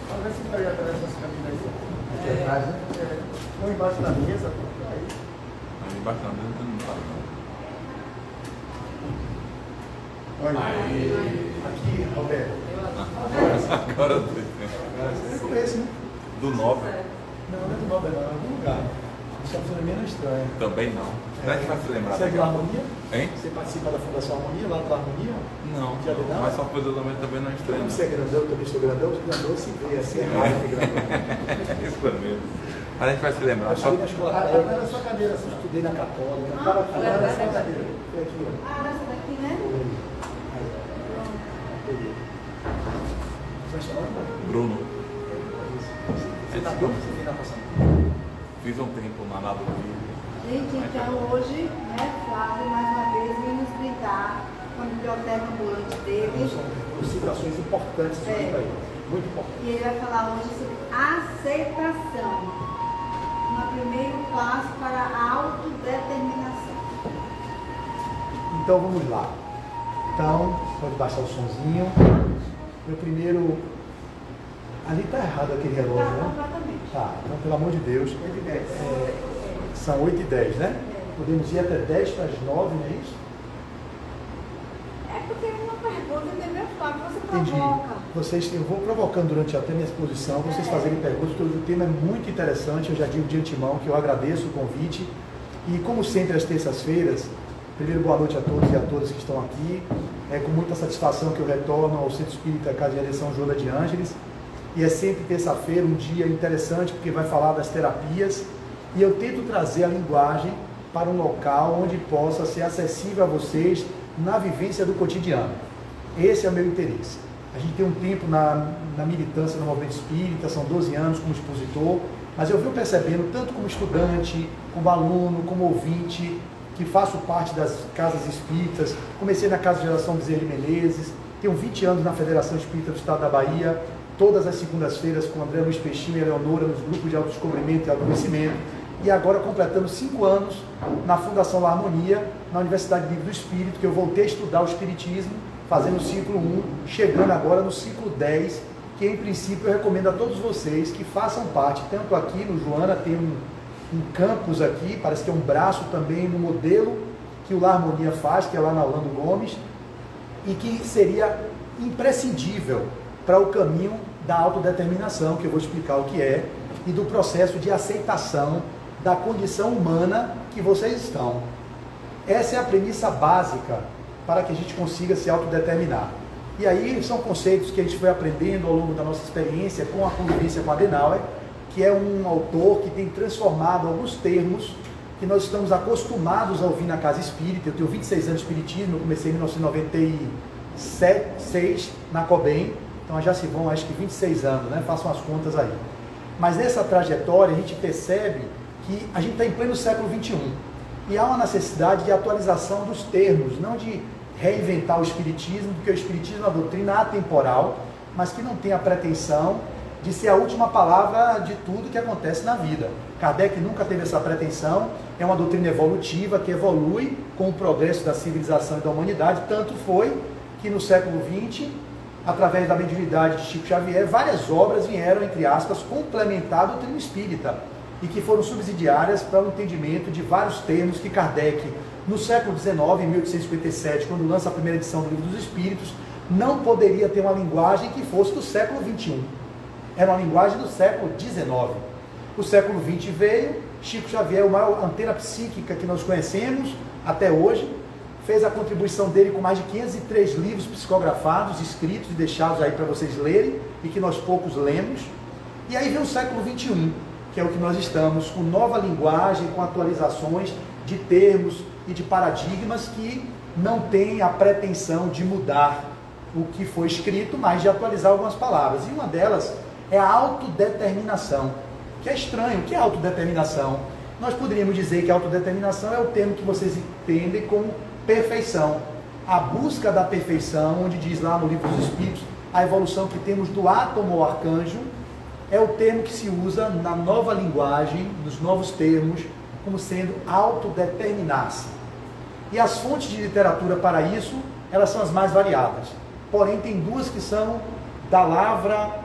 Talvez você pode através dessa cabine aí. Aqui atrás, né? Ou embaixo da mesa, aí. Aí embaixo da mesa não tá, não. Olha, aqui, Roberto. Agora eu conheço, né? do Nova. Não, não é do Nova, não, é algum lugar. Isso é uma menos estranha. Também não. A gente vai se lembrar. Você é da Harmonia? Hein? Você participa da Fundação Harmonia, lá da Harmonia? Não. Já de não? Mas só coisa também não é estranha. Como você é grandão, também sou grandão, se vê, assim, é raro de grandão. Isso é mesmo. A gente vai se lembrar. Eu Só... estudei na escola técnica, na sua cadeira, assim, estudei na Católica. Estava falando na sua cadeira. Foi aqui, ó. Essa daqui, né? Vai chamar? Bruno. Você está bom? Você tem natação? Fiz um tempo na nada do Gente, então hoje, né, Flávio, mais uma vez, vem nos brindar com a biblioteca ambulante dele. São citações importantes do livro aí. Muito importantes. E ele vai falar hoje sobre aceitação. Um primeiro passo para a autodeterminação. Então vamos lá. Então, pode baixar o sonzinho. Meu primeiro. Ali está errado aquele relógio, Tá, né? completamente. Tá, então pelo amor de Deus. São 8h10, né? Podemos ir até 10 para as 9, não é isso? É porque é uma pergunta, entendeu, Flávio? Você Entendi. provoca. Eu vou provocando durante até minha exposição, vocês fazerem perguntas, porque o tema é muito interessante, eu já digo de antemão que eu agradeço o convite. E como sempre, às terças-feiras, primeiro boa noite a todos e a todas que estão aqui. É com muita satisfação que eu retorno ao Centro Espírita Casa de Eleição Joana de Ângeles. E é sempre terça-feira, um dia interessante, porque vai falar das terapias. E eu tento trazer a linguagem para um local onde possa ser acessível a vocês na vivência do cotidiano. Esse é o meu interesse. A gente tem um tempo na militância no movimento espírita, são 12 anos como expositor, mas eu venho percebendo, tanto como estudante, como aluno, como ouvinte, que faço parte das casas espíritas. Comecei na Casa de Geração Bezerra de Menezes, tenho 20 anos na Federação Espírita do Estado da Bahia, todas as segundas-feiras com André Luiz Peixinho e Eleonora nos grupos de autodescobrimento e autoconhecimento, e agora completando 5 anos na Fundação La Harmonia, na Universidade Livre do Espírito, que eu voltei a estudar o Espiritismo, fazendo o ciclo 1, chegando agora no ciclo 10, que em princípio eu recomendo a todos vocês que façam parte, tanto aqui no Joana, tem um campus aqui, parece que é um braço também no modelo que o La Harmonia faz, que é lá na Orlando Gomes, e que seria imprescindível para o caminho da autodeterminação, que eu vou explicar o que é, e do processo de aceitação da condição humana que vocês estão. Essa é a premissa básica para que a gente consiga se autodeterminar. E aí são conceitos que a gente foi aprendendo ao longo da nossa experiência com a convivência com Adenauer, que é um autor que tem transformado alguns termos que nós estamos acostumados a ouvir na casa espírita. Eu tenho 26 anos de espiritismo, eu comecei em 1996 na COBEM, então já se vão acho que 26 anos, né? Façam as contas aí. Mas nessa trajetória a gente percebe que a gente está em pleno século XXI e há uma necessidade de atualização dos termos, não de reinventar o espiritismo, porque o espiritismo é uma doutrina atemporal, mas que não tem a pretensão de ser a última palavra de tudo que acontece na vida. Kardec nunca teve essa pretensão, é uma doutrina evolutiva que evolui com o progresso da civilização e da humanidade, tanto foi que no século XX, através da mediunidade de Chico Xavier, várias obras vieram, entre aspas, complementar a doutrina espírita e que foram subsidiárias para o entendimento de vários termos que Kardec, no século XIX, em 1857, quando lança a primeira edição do Livro dos Espíritos, não poderia ter uma linguagem que fosse do século XXI. Era uma linguagem do século XIX. O século XX veio, Chico Xavier, o maior antena psíquica que nós conhecemos até hoje, fez a contribuição dele com mais de 503 livros psicografados, escritos e deixados aí para vocês lerem, e que nós poucos lemos. E aí vem o século XXI, que é o que nós estamos, com nova linguagem, com atualizações de termos e de paradigmas que não têm a pretensão de mudar o que foi escrito, mas de atualizar algumas palavras. E uma delas é a autodeterminação, que é estranho. O que é autodeterminação? Nós poderíamos dizer que a autodeterminação é o termo que vocês entendem como perfeição. A busca da perfeição, onde diz lá no Livro dos Espíritos, a evolução que temos do átomo ao arcanjo, é o termo que se usa na nova linguagem, nos novos termos, como sendo autodeterminar-se. E as fontes de literatura para isso elas são as mais variadas. Porém, tem duas que são da lavra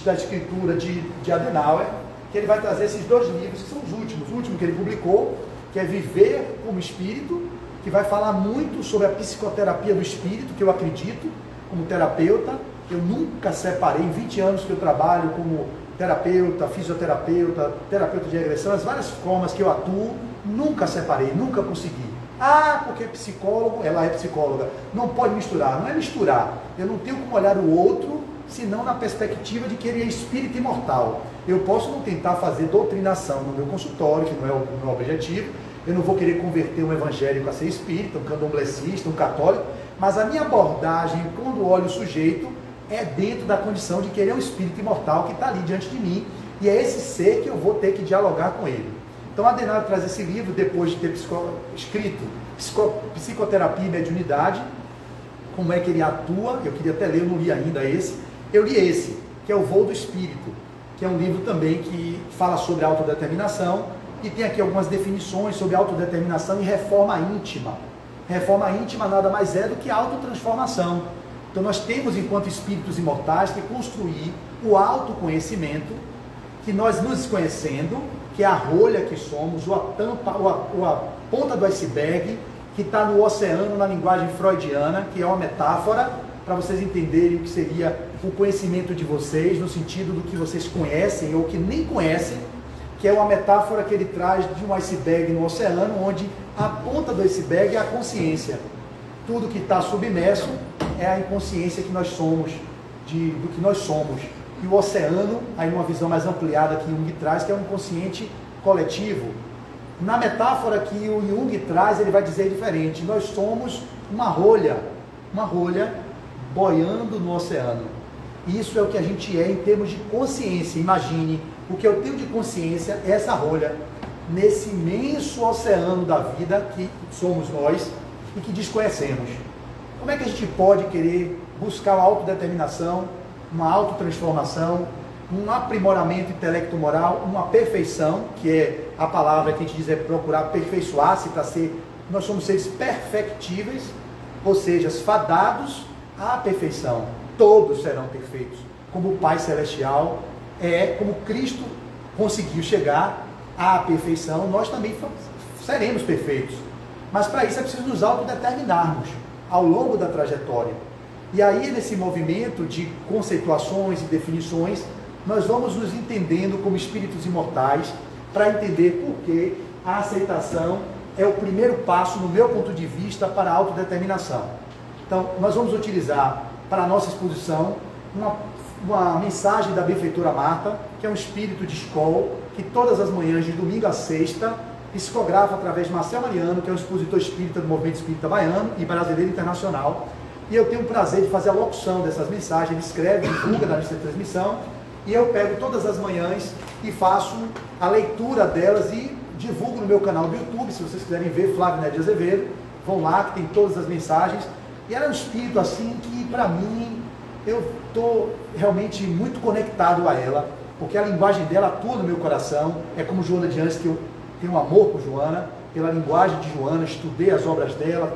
da escritura de Adenauer, que ele vai trazer esses dois livros, que são os últimos. O último que ele publicou, que é Viver como Espírito, que vai falar muito sobre a psicoterapia do espírito, que eu acredito, como terapeuta. Eu nunca separei, em 20 anos que eu trabalho como terapeuta, fisioterapeuta, terapeuta de regressão, as várias formas que eu atuo, nunca separei, nunca consegui. Ah, porque é psicólogo, ela é psicóloga. Não pode misturar, não é misturar. Eu não tenho como olhar o outro, senão na perspectiva de que ele é espírito imortal. Eu posso não tentar fazer doutrinação no meu consultório, que não é o meu objetivo. Eu não vou querer converter um evangélico a ser espírita, um candomblessista, um católico, mas a minha abordagem, quando olho o sujeito, é dentro da condição de que ele é um espírito imortal que está ali diante de mim, e é esse ser que eu vou ter que dialogar com ele. Então, Adenauer traz esse livro, depois de ter escrito Psicoterapia e Mediunidade, como é que ele atua. Eu queria até ler, eu não li ainda esse. Eu li esse, que é O Voo do Espírito, que é um livro também que fala sobre autodeterminação, e tem aqui algumas definições sobre autodeterminação e reforma íntima. Reforma íntima nada mais é do que autotransformação. Então nós temos, enquanto espíritos imortais, que construir o autoconhecimento, que nós nos conhecendo, que é a rolha que somos, ou a tampa, ou a ponta do iceberg, que está no oceano, na linguagem freudiana, que é uma metáfora, para vocês entenderem o que seria o conhecimento de vocês, no sentido do que vocês conhecem ou que nem conhecem, que é uma metáfora que ele traz de um iceberg no oceano, onde a ponta do iceberg é a consciência. Tudo que está submerso é a inconsciência que nós somos, do que nós somos. E o oceano, aí numa visão mais ampliada que Jung traz, que é um inconsciente coletivo. Na metáfora que o Jung traz, ele vai dizer diferente. Nós somos uma rolha boiando no oceano. Isso é o que a gente é em termos de consciência. Imagine, o que eu tenho de consciência é essa rolha, nesse imenso oceano da vida que somos nós e que desconhecemos. Como é que a gente pode querer buscar uma autodeterminação, uma autotransformação, um aprimoramento intelecto-moral, uma perfeição, que é a palavra que a gente diz é procurar aperfeiçoar-se para ser... Nós somos seres perfectíveis, ou seja, fadados à perfeição. Todos serão perfeitos, como o Pai Celestial como Cristo conseguiu chegar à perfeição, nós também seremos perfeitos. Mas para isso é preciso nos autodeterminarmos ao longo da trajetória. E aí, nesse movimento de conceituações e definições, nós vamos nos entendendo como espíritos imortais, para entender por que a aceitação é o primeiro passo, no meu ponto de vista, para a autodeterminação. Então, nós vamos utilizar para a nossa exposição uma mensagem da benfeitora Marta, que é um espírito de escola, que todas as manhãs, de domingo a sexta, psicografa através de Marcel Mariano, que é um expositor espírita do movimento espírita baiano e brasileiro internacional. E eu tenho o prazer de fazer a locução dessas mensagens. Ele escreve, divulga na lista de transmissão, e eu pego todas as manhãs e faço a leitura delas e divulgo no meu canal do YouTube. Se vocês quiserem ver, Flávio Neto de Azevedo, vão lá, que tem todas as mensagens. E ela é um espírito assim que, para mim, eu estou realmente muito conectado a ela, porque a linguagem dela atua no meu coração. É como Joana de Anjos, que eu tenho um amor por Joana, pela linguagem de Joana, estudei as obras dela,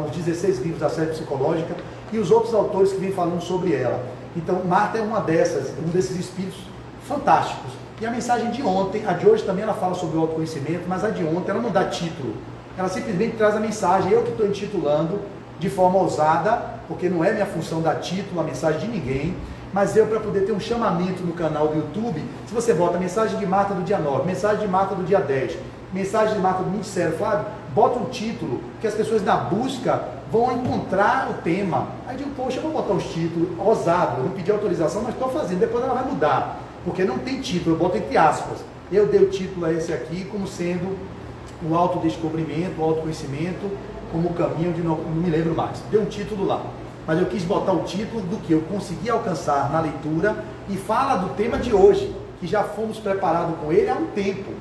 os 16 livros da série psicológica, e os outros autores que vêm falando sobre ela. Então, Marta é um desses espíritos fantásticos. E a mensagem de ontem, a de hoje também, ela fala sobre o autoconhecimento, mas a de ontem, ela não dá título. Ela simplesmente traz a mensagem, eu que estou intitulando de forma ousada, porque não é minha função dar título a mensagem de ninguém, mas eu, para poder ter um chamamento no canal do YouTube, se você bota mensagem de Marta do dia 9, mensagem de Marta do dia 10, mensagem de Marta do Ministério, Flávio, bota um título, que as pessoas na busca vão encontrar o tema. Aí eu digo, poxa, eu vou botar os títulos ousados, eu não pedi autorização, mas estou fazendo, depois ela vai mudar, porque não tem título, eu boto entre aspas. Eu dei o título a esse aqui como sendo o autodescobrimento, o autoconhecimento, como o caminho de não me lembro mais. Deu um título lá. Mas eu quis botar o título do que eu consegui alcançar na leitura e fala do tema de hoje, que já fomos preparados com ele há um tempo.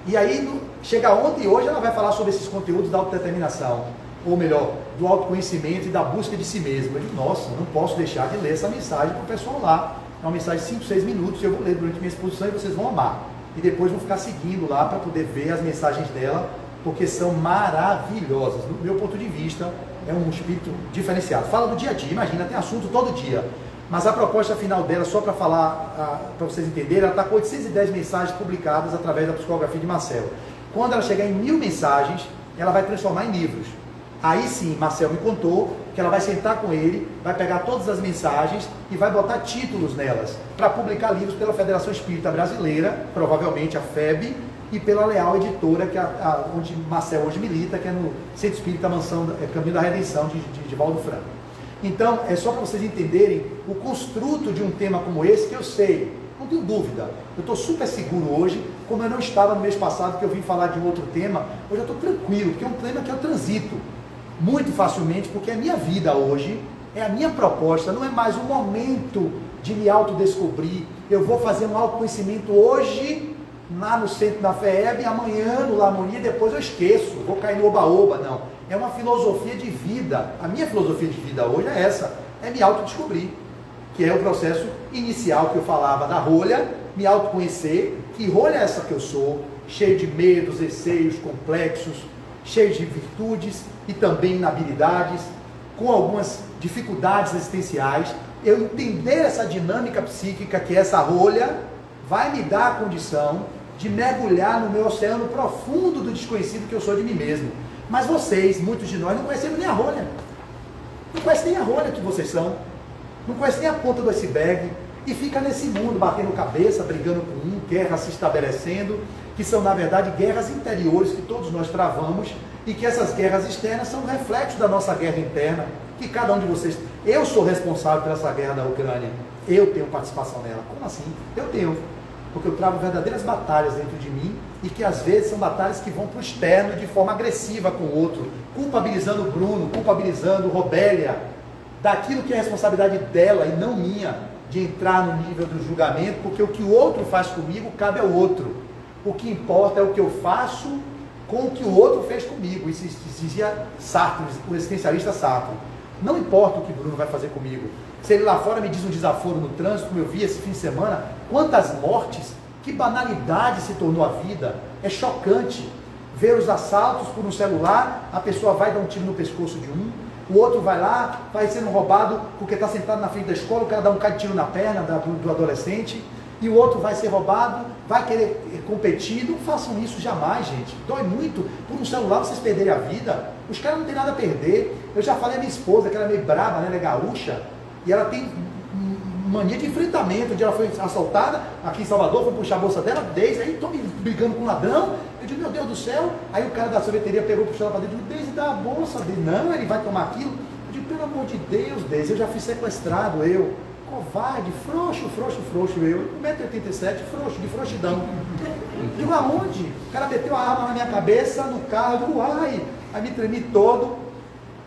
E aí, chega ontem e hoje ela vai falar sobre esses conteúdos da autodeterminação, ou melhor, do autoconhecimento e da busca de si mesmo. Eu digo, nossa, não posso deixar de ler essa mensagem para o pessoal lá. É uma mensagem de 5, 6 minutos, eu vou ler durante minha exposição e vocês vão amar. E depois vão ficar seguindo lá para poder ver as mensagens dela, porque são maravilhosas. Do meu ponto de vista, é um espírito diferenciado. Fala do dia a dia, imagina, tem assunto todo dia. Mas a proposta final dela, só para falar, para vocês entenderem, ela está com 810 mensagens publicadas através da psicografia de Marcel. Quando ela chegar em 1000 mensagens, ela vai transformar em livros. Aí sim, Marcel me contou que ela vai sentar com ele, vai pegar todas as mensagens e vai botar títulos nelas, para publicar livros pela Federação Espírita Brasileira, provavelmente a FEB, e pela Leal Editora, que onde Marcel hoje milita, que é no Centro Espírita Mansão, Caminho da Redenção, de Valdo Franco. Então, é só para vocês entenderem o construto de um tema como esse, que eu sei, não tenho dúvida, eu estou super seguro hoje, como eu não estava no mês passado, que eu vim falar de um outro tema, hoje eu estou tranquilo, porque é um tema que eu transito muito facilmente, porque a minha vida hoje, é a minha proposta, não é mais um momento de me autodescobrir, eu vou fazer um autoconhecimento hoje, lá no centro da FEB, amanhã no Lamonia, depois eu esqueço, vou cair no oba-oba, não. É uma filosofia de vida. A minha filosofia de vida hoje é essa, é me autodescobrir, que é o processo inicial que eu falava da rolha, me autoconhecer, que rolha é essa que eu sou, cheio de medos, receios, complexos, cheio de virtudes e também inabilidades, com algumas dificuldades existenciais. Eu entender essa dinâmica psíquica que essa rolha vai me dar a condição de mergulhar no meu oceano profundo do desconhecido que eu sou de mim mesmo. Mas vocês, muitos de nós, não conhecemos nem a rolha. Não conhecem nem a rolha que vocês são. Não conhecem nem a ponta do iceberg. E fica nesse mundo, batendo cabeça, brigando com um, guerras se estabelecendo, que são, na verdade, guerras interiores que todos nós travamos, e que essas guerras externas são reflexos da nossa guerra interna, que cada um de vocês... Eu sou responsável por essa guerra da Ucrânia. Eu tenho participação nela. Como assim? Eu tenho. Porque eu travo verdadeiras batalhas dentro de mim, e que às vezes são batalhas que vão para o externo de forma agressiva com o outro, culpabilizando o Bruno, culpabilizando Robélia, daquilo que é responsabilidade dela e não minha, de entrar no nível do julgamento, porque o que o outro faz comigo cabe ao outro. O que importa é o que eu faço com o que o outro fez comigo. Isso dizia Sartre, o existencialista Sartre. Não importa o que o Bruno vai fazer comigo. Se ele lá fora me diz um desaforo no trânsito, como eu vi esse fim de semana, quantas mortes, que banalidade se tornou a vida. É chocante ver os assaltos por um celular, a pessoa vai dar um tiro no pescoço de um, o outro vai lá, vai sendo roubado porque está sentado na frente da escola, o cara dá um cara de tiro na perna do adolescente, e o outro vai ser roubado, vai querer competir. Não façam isso jamais, gente. Dói muito. Por um celular vocês perderem a vida. Os caras não têm nada a perder. Eu já falei a minha esposa, que ela é meio brava, né? Ela é gaúcha, e ela tem mania de enfrentamento. Um dia ela foi assaltada aqui em Salvador, foi puxar a bolsa dela, desde aí estou me brigando com um ladrão. Eu digo, meu Deus do céu. Aí o cara da sorveteria pegou, puxou ela para dentro, desde da bolsa dele. Não, ele vai tomar aquilo. Eu digo, pelo amor de Deus, Deise, eu já fui sequestrado, eu. Covarde, frouxo, eu, 1,87 m, frouxo, de frouxidão. Digo, aonde? O cara meteu a arma na minha cabeça, no carro, uai, aí me tremi todo,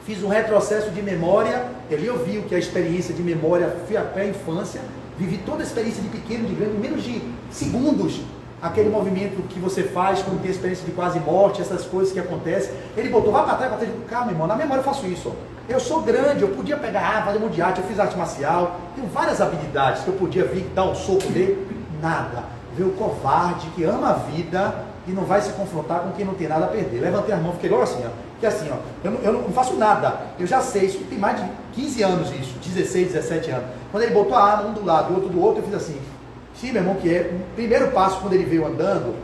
fiz um retrocesso de memória, ele ouviu que a experiência de memória foi até a infância, vivi toda a experiência de pequeno, de grande, em menos de segundos, aquele movimento que você faz quando tem experiência de quase morte, essas coisas que acontecem. Ele botou, vai para trás, calma, irmão, na memória eu faço isso, ó. Eu sou grande, eu podia pegar fazer um monte de arte, eu fiz arte marcial, tenho várias habilidades que eu podia vir dar um soco nele, nada. Ver o covarde que ama a vida e não vai se confrontar com quem não tem nada a perder. Levantei a mão, fiquei igual assim, ó. Que assim, ó, eu não faço nada, eu já sei, isso tem mais de 15 anos isso, 16, 17 anos. Quando ele botou a arma um do lado, o outro do outro, eu fiz assim. Sim, meu irmão, que é o primeiro passo quando ele veio andando,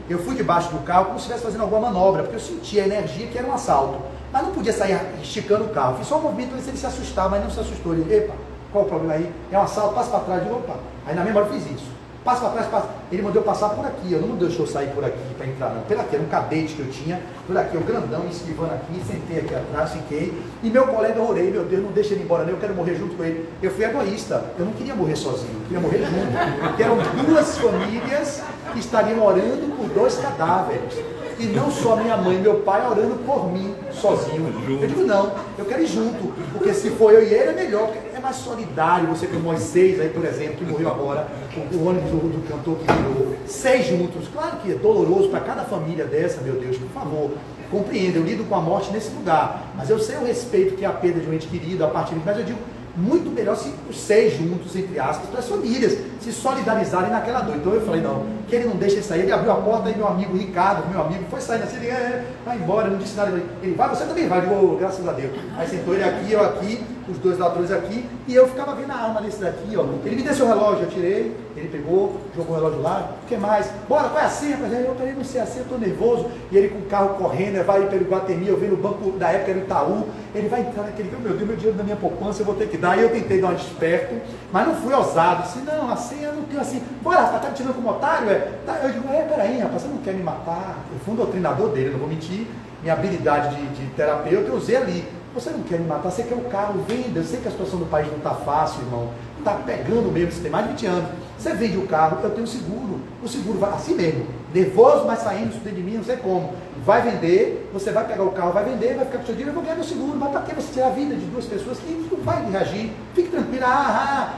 eu fui debaixo do carro como se estivesse fazendo alguma manobra, porque eu sentia a energia que era um assalto. Mas não podia sair esticando o carro. Fiz só um movimento para ver se ele se assustar, mas não se assustou. Ele, epa, qual o problema aí? É um assalto, passa para trás. Opa. Aí na mesma hora eu fiz isso. Passa para trás, passa. Ele mandou eu passar por aqui. Eu não deixou eu sair por aqui para entrar, não. Pela aqui, era um cadete que eu tinha. Por aqui, eu grandão, esquivando aqui. Sentei aqui atrás, fiquei. E meu colega, eu orei, meu Deus, não deixa ele embora, não. Eu quero morrer junto com ele. Eu fui egoísta. Eu não queria morrer sozinho, eu queria morrer junto. Porque eram duas famílias que estariam orando por dois cadáveres. E não só minha mãe e meu pai orando por mim, sozinho. Eu digo, não, eu quero ir junto, porque se for eu e ele é melhor, é mais solidário. Você tem o Moisés aí, por exemplo, que morreu agora, o ônibus do cantor que virou, 6 juntos. Claro que é doloroso para cada família dessa, meu Deus, por favor, compreenda, eu lido com a morte nesse lugar, mas eu sei o respeito que é a perda de um ente querido, a partir de... Mas eu digo, muito melhor se os 6 juntos, entre aspas, para as famílias se solidarizarem naquela dor. Então eu falei, não, que ele não deixa ele sair. Ele abriu a porta e meu amigo Ricardo, meu amigo, foi saindo assim, ele vai embora, não disse nada. Ele vai, você também vai. Eu digo, graças a Deus. Aí sentou ele aqui, eu aqui, os 2 ladrões aqui, e eu ficava vendo a alma desse daqui, ó. Ele me deu seu relógio, eu tirei, ele pegou, jogou o relógio lá, o que mais? Bora, qual é a senha? Eu falei, não sei a senha, eu tô nervoso. E ele com o carro correndo, vai pelo Iguatemi, eu vi no banco da época, era o Itaú, ele vai entrar naquele, meu Deus, meu dinheiro da minha poupança, eu vou ter que dar. Aí eu tentei dar um desperto, mas não fui ousado, disse, não, a senha eu não tenho assim, bora, rapaz, tá me tirando como otário, Eu digo, peraí, rapaz, você não quer me matar? Eu fui um doutrinador dele, não vou mentir, minha habilidade de terapeuta eu usei ali. Você não quer me matar, você quer o carro, venda. Eu sei que a situação do país não está fácil, irmão. Está pegando mesmo, você tem mais de 20 anos. Você vende o carro, eu tenho seguro. O seguro vai assim mesmo, nervoso, mas saindo de mim, não sei como. Vai vender, você vai pegar o carro, vai vender, vai ficar com o seu dinheiro, eu vou ganhar meu seguro. Mas para que você tirar a vida de 2 pessoas que não vai reagir? Fique tranquilo,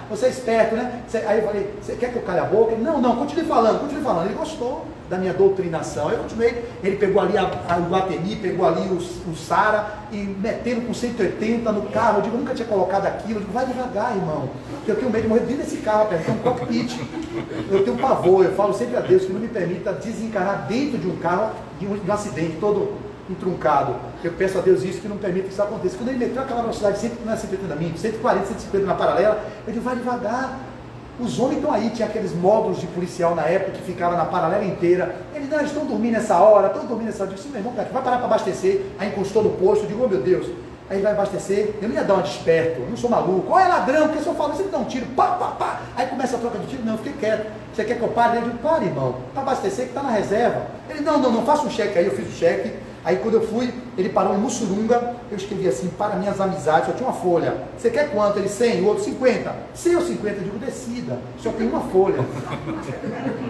você é esperto, né? Aí eu falei, você quer que eu calhe a boca? Ele, não, continue falando. Ele gostou da minha doutrinação. Eu continuei, ele pegou ali o Iguatemi, pegou ali o Sara e metendo com 180 no carro. Eu digo, eu nunca tinha colocado aquilo. Eu digo, vai devagar, irmão, porque eu tenho medo de morrer dentro desse carro, tem um cockpit. Eu tenho pavor, eu falo sempre a Deus que não me permita desencarnar dentro de um carro, de um acidente todo entruncado. Eu peço a Deus isso, que não permita que isso aconteça. Quando ele meteu aquela velocidade, sempre não é 180 na minha, 140, 150 na paralela, eu digo, vai devagar. Os homens estão aí, tinha aqueles módulos de policial na época que ficavam na paralela inteira. Eles estão dormindo nessa hora, estão dormindo nessa hora. Eu disse, meu irmão, cara, vai parar para abastecer. Aí encostou no posto, eu digo, oh meu Deus. Aí vai abastecer, eu não ia dar um desperto, eu não sou maluco. Olha ladrão, porque se eu falo, você me dá um tiro, pá. Aí começa a troca de tiro, não, eu fiquei quieto. Você quer que eu pare? Eu digo, para, irmão, para abastecer que está na reserva. Ele, não, faça um cheque. Aí eu fiz o cheque. Aí quando eu fui, ele parou em Mussurunga, eu escrevi assim, para minhas amizades, só tinha uma folha. Você quer quanto? Ele, 100, o outro 50. 100 ou 50? Eu digo, decida, só tem uma folha.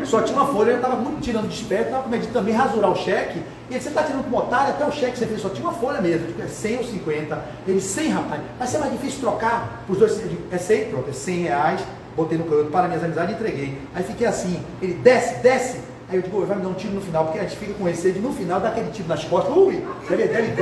Só tinha uma folha, eu estava muito tirando desperto, estava com medo de também rasurar o cheque. E ele, você está tirando como otário, até o cheque que você fez, só tinha uma folha mesmo. Eu digo, é 100 ou 50? Ele, 100, rapaz, vai ser mais difícil trocar os dois. Eu digo, é 100? Pronto, é 100 reais, botei no canto para minhas amizades e entreguei. Aí fiquei assim, ele, desce. Aí eu digo, vai me dar um tiro no final, porque a gente fica com receio de no final dar aquele tiro nas costas. Deve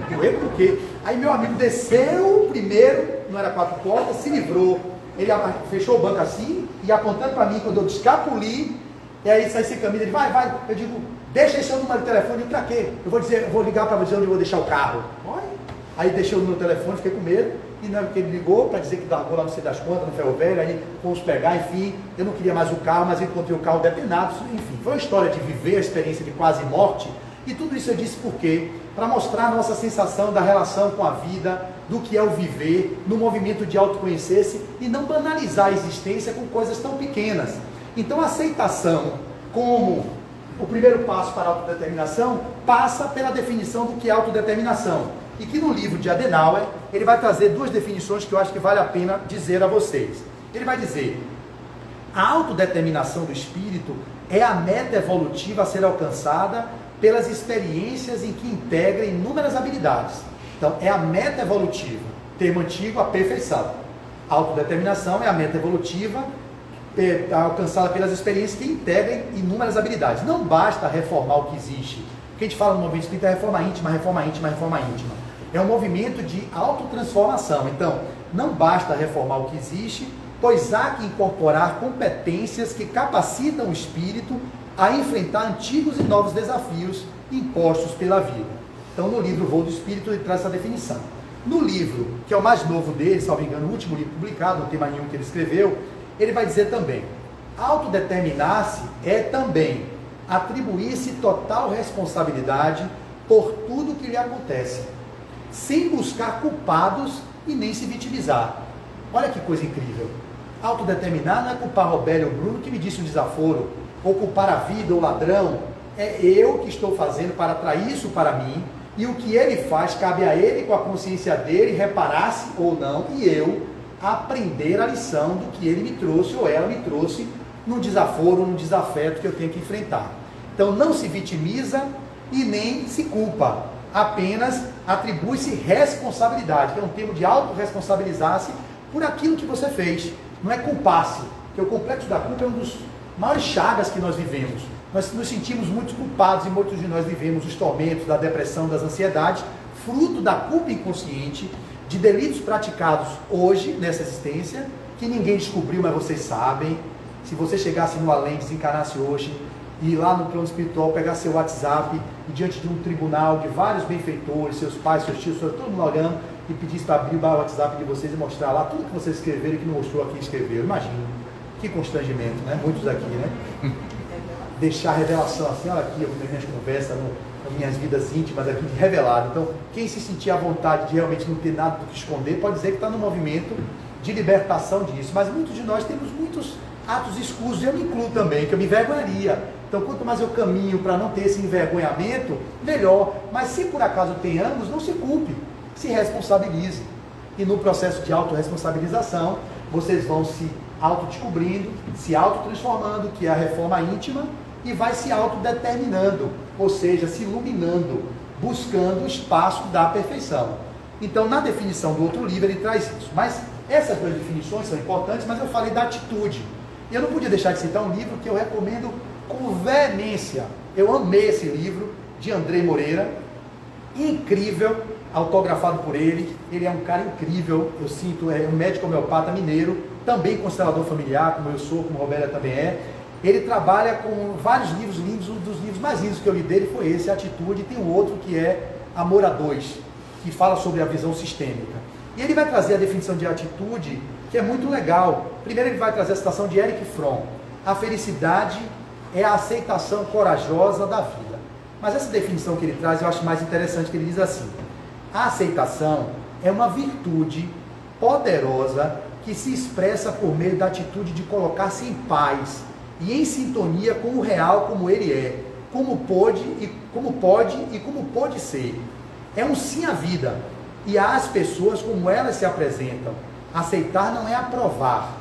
doer por quê? Aí meu amigo desceu primeiro, não era 4 portas, se livrou. Ele fechou o banco assim e apontando para mim, quando eu descapuli, e aí sai sem camisa, ele vai. Eu digo, deixa esse seu número de telefone. Eu digo, pra quê? Eu vou ligar para você onde eu vou deixar o carro. Aí deixei o meu telefone, fiquei com medo. E na hora que ele ligou para dizer que largou lá no sei das contas, no ferro velho, aí fomos pegar, enfim, eu não queria mais o carro, mas encontrei o carro depenado, enfim, foi uma história de viver a experiência de quase morte, e tudo isso eu disse por quê? Para mostrar a nossa sensação da relação com a vida, do que é o viver, no movimento de autoconhecer-se, e não banalizar a existência com coisas tão pequenas. Então a aceitação como o primeiro passo para a autodeterminação, passa pela definição do que é autodeterminação. E que no livro de Adenauer, ele vai trazer 2 definições que eu acho que vale a pena dizer a vocês. Ele vai dizer, a autodeterminação do espírito é a meta evolutiva a ser alcançada pelas experiências em que integra inúmeras habilidades. Então, é a meta evolutiva, termo antigo, a perfeição. A autodeterminação é a meta evolutiva alcançada pelas experiências que integram inúmeras habilidades. Não basta reformar o que existe. O que a gente fala no movimento espírita é reforma íntima. É um movimento de autotransformação. Então, não basta reformar o que existe, pois há que incorporar competências que capacitam o espírito a enfrentar antigos e novos desafios impostos pela vida. Então, no livro Voo do Espírito, ele traz essa definição. No livro, que é o mais novo dele, salvo engano, o último livro publicado, não tem mais nenhum que ele escreveu, ele vai dizer também, autodeterminar-se é também atribuir-se total responsabilidade por tudo que lhe acontece, sem buscar culpados e nem se vitimizar. Olha que coisa incrível. Autodeterminar não é culpar Robélio ou Bruno que me disse um desaforo, ou culpar a vida ou o ladrão. É eu que estou fazendo para atrair isso para mim, e o que ele faz cabe a ele, com a consciência dele, reparar-se ou não, e eu aprender a lição do que ele me trouxe ou ela me trouxe num desaforo, num desafeto que eu tenho que enfrentar. Então não se vitimiza e nem se culpa, apenas atribui-se responsabilidade, que é um termo de autorresponsabilizar-se por aquilo que você fez. Não é culpar-se, porque o complexo da culpa é um dos maiores chagas que nós vivemos. Nós nos sentimos muito culpados e muitos de nós vivemos os tormentos da depressão, das ansiedades, fruto da culpa inconsciente de delitos praticados hoje, nessa existência, que ninguém descobriu, mas vocês sabem. Se você chegasse no além, desencarnasse hoje, e lá no plano espiritual pegar seu WhatsApp e diante de um tribunal de vários benfeitores, seus pais, seus tios, todo mundo olhando, e pedisse para abrir o WhatsApp de vocês e mostrar lá tudo que vocês escreveram e que não mostrou aqui escreveram. Imagina, que constrangimento, né? Muitos aqui, né? Deixar a revelação assim, olha aqui, eu com minhas conversas, nas minhas vidas íntimas aqui, revelado. Então, quem se sentir à vontade de realmente não ter nada do que esconder, pode dizer que está no movimento de libertação disso. Mas muitos de nós temos muitos atos escusos, eu me incluo também, que eu me envergonharia. Então, quanto mais eu caminho para não ter esse envergonhamento, melhor. Mas se por acaso tenhamos, não se culpe, se responsabilize. E no processo de autorresponsabilização, vocês vão se autodescobrindo, se autotransformando, que é a reforma íntima, e vai se autodeterminando, ou seja, se iluminando, buscando o espaço da perfeição. Então, na definição do outro livro, ele traz isso. Mas essas duas definições são importantes, mas eu falei da atitude. E eu não podia deixar de citar um livro que eu recomendo com veemência. Eu amei esse livro, de André Moreira, incrível, autografado por ele. Ele é um cara incrível, eu sinto, é um médico homeopata mineiro, também constelador familiar, como eu sou, como Roberta também é. Ele trabalha com vários livros lindos, um dos livros mais lindos que eu li dele foi esse, Atitude, e tem um outro que é Amor a Dois, que fala sobre a visão sistêmica. E ele vai trazer a definição de atitude, que é muito legal. Primeiro ele vai trazer a citação de Erich Fromm. A felicidade é a aceitação corajosa da vida. Mas essa definição que ele traz eu acho mais interessante, que ele diz assim: a aceitação é uma virtude poderosa que se expressa por meio da atitude de colocar-se em paz e em sintonia com o real como ele é, como pode e como pode ser. É um sim à vida e às pessoas como elas se apresentam. Aceitar não é aprovar.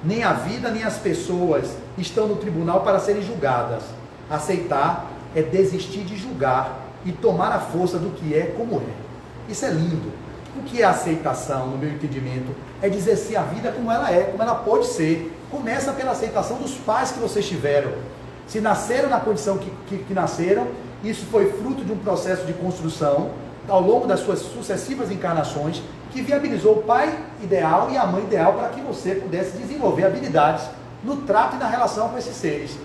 Nem a vida nem as pessoas estão no tribunal para serem julgadas. Aceitar é desistir de julgar e tomar a força do que é como é. Isso é lindo. O que é aceitação, no meu entendimento? É dizer sim à vida como ela é, como ela pode ser. Começa pela aceitação dos pais que vocês tiveram. Se nasceram na condição que nasceram, isso foi fruto de um processo de construção ao longo das suas sucessivas encarnações, que viabilizou o pai ideal e a mãe ideal para que você pudesse desenvolver habilidades no trato e na relação com esses seres.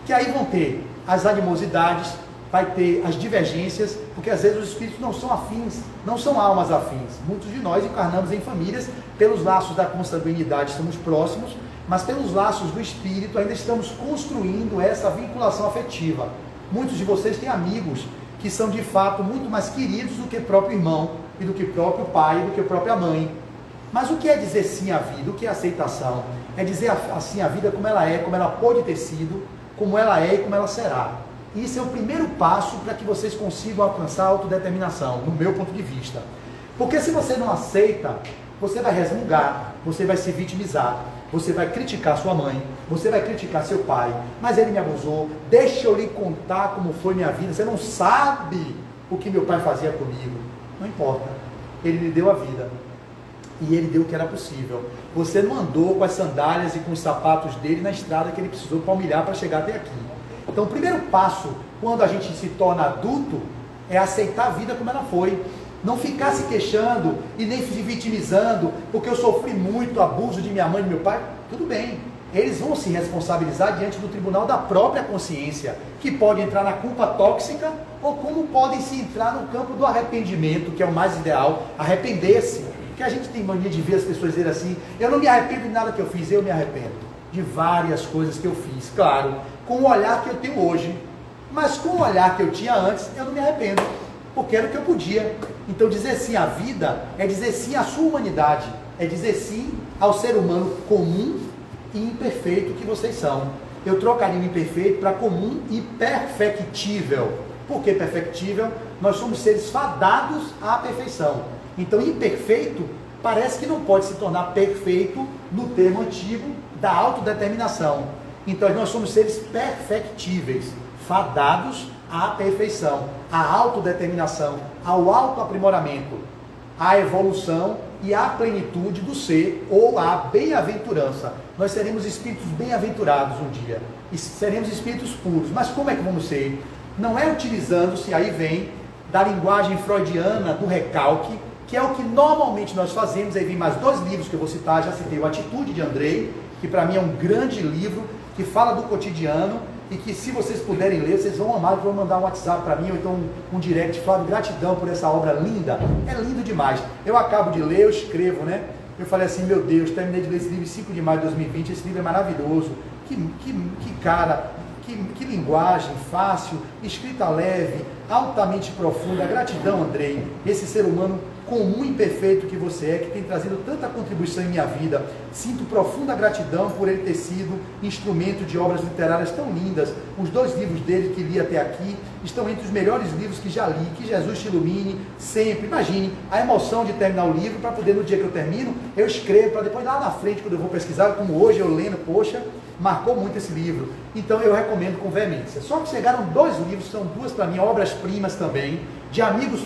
Que aí vão ter as animosidades, vai ter as divergências, porque às vezes os espíritos não são afins, não são almas afins. Muitos de nós encarnamos em famílias, pelos laços da consanguinidade estamos próximos, mas pelos laços do espírito ainda estamos construindo essa vinculação afetiva. Muitos de vocês têm amigos que são de fato muito mais queridos do que o próprio irmão, e do que o próprio pai, do que a própria mãe. Mas o que é dizer sim à vida? O que é aceitação? É dizer assim a vida como ela pode ter sido, como ela é e como ela será. E isso é o primeiro passo para que vocês consigam alcançar a autodeterminação, no meu ponto de vista. Porque se você não aceita, você vai resmungar, você vai se vitimizar, você vai criticar sua mãe, você vai criticar seu pai, mas ele me abusou, deixa eu lhe contar como foi minha vida, você não sabe o que meu pai fazia comigo. Não importa, ele lhe deu a vida, e ele deu o que era possível. Você não andou com as sandálias e com os sapatos dele na estrada que ele precisou palmilhar para chegar até aqui. Então o primeiro passo, quando a gente se torna adulto, é aceitar a vida como ela foi. Não ficar se queixando e nem se vitimizando, porque eu sofri muito abuso de minha mãe e de meu pai. Tudo bem, eles vão se responsabilizar diante do tribunal da própria consciência, que pode entrar na culpa tóxica, ou como podem se entrar no campo do arrependimento, que é o mais ideal, arrepender-se. Porque a gente tem mania de ver as pessoas dizerem assim: eu não me arrependo de nada que eu fiz. Eu me arrependo de várias coisas que eu fiz, claro, com o olhar que eu tenho hoje, mas com o olhar que eu tinha antes, eu não me arrependo, porque era o que eu podia. Então dizer sim à vida é dizer sim à sua humanidade, é dizer sim ao ser humano comum e imperfeito que vocês são. Eu trocaria o imperfeito para comum e perfectível. Por que perfectível? Nós somos seres fadados à perfeição. Então imperfeito parece que não pode se tornar perfeito no termo antigo da autodeterminação. Então nós somos seres perfectíveis, fadados à perfeição, à autodeterminação, ao autoaprimoramento, à evolução e à plenitude do ser, ou à bem-aventurança. Nós seremos espíritos bem-aventurados um dia, e seremos espíritos puros. Mas como é que vamos ser? Não é utilizando-se, aí vem, da linguagem freudiana, do recalque, que é o que normalmente nós fazemos. Aí vem mais 2 livros que eu vou citar, já citei o Atitude de Andrei, que para mim é um grande livro, que fala do cotidiano, e que se vocês puderem ler, vocês vão amar, vão mandar um WhatsApp para mim, ou então um direct. Flávio, gratidão por essa obra linda, é lindo demais. Eu acabo de ler, eu escrevo, né? Eu falei assim, meu Deus, terminei de ler esse livro em 5 de maio de 2020, esse livro é maravilhoso, que linguagem fácil, escrita leve, altamente profunda. Gratidão, Andrei, esse ser humano comum e perfeito que você é, que tem trazido tanta contribuição em minha vida. Sinto profunda gratidão por ele ter sido instrumento de obras literárias tão lindas. Os 2 livros dele que li até aqui estão entre os melhores livros que já li. Que Jesus te ilumine sempre. Imagine a emoção de terminar o livro, para poder, no dia que eu termino, eu escrevo, para depois lá na frente, quando eu vou pesquisar, como hoje eu lendo, poxa, marcou muito esse livro. Então eu recomendo com veemência. Só que chegaram 2 livros, são 2 para mim, obras-primas também, de amigos,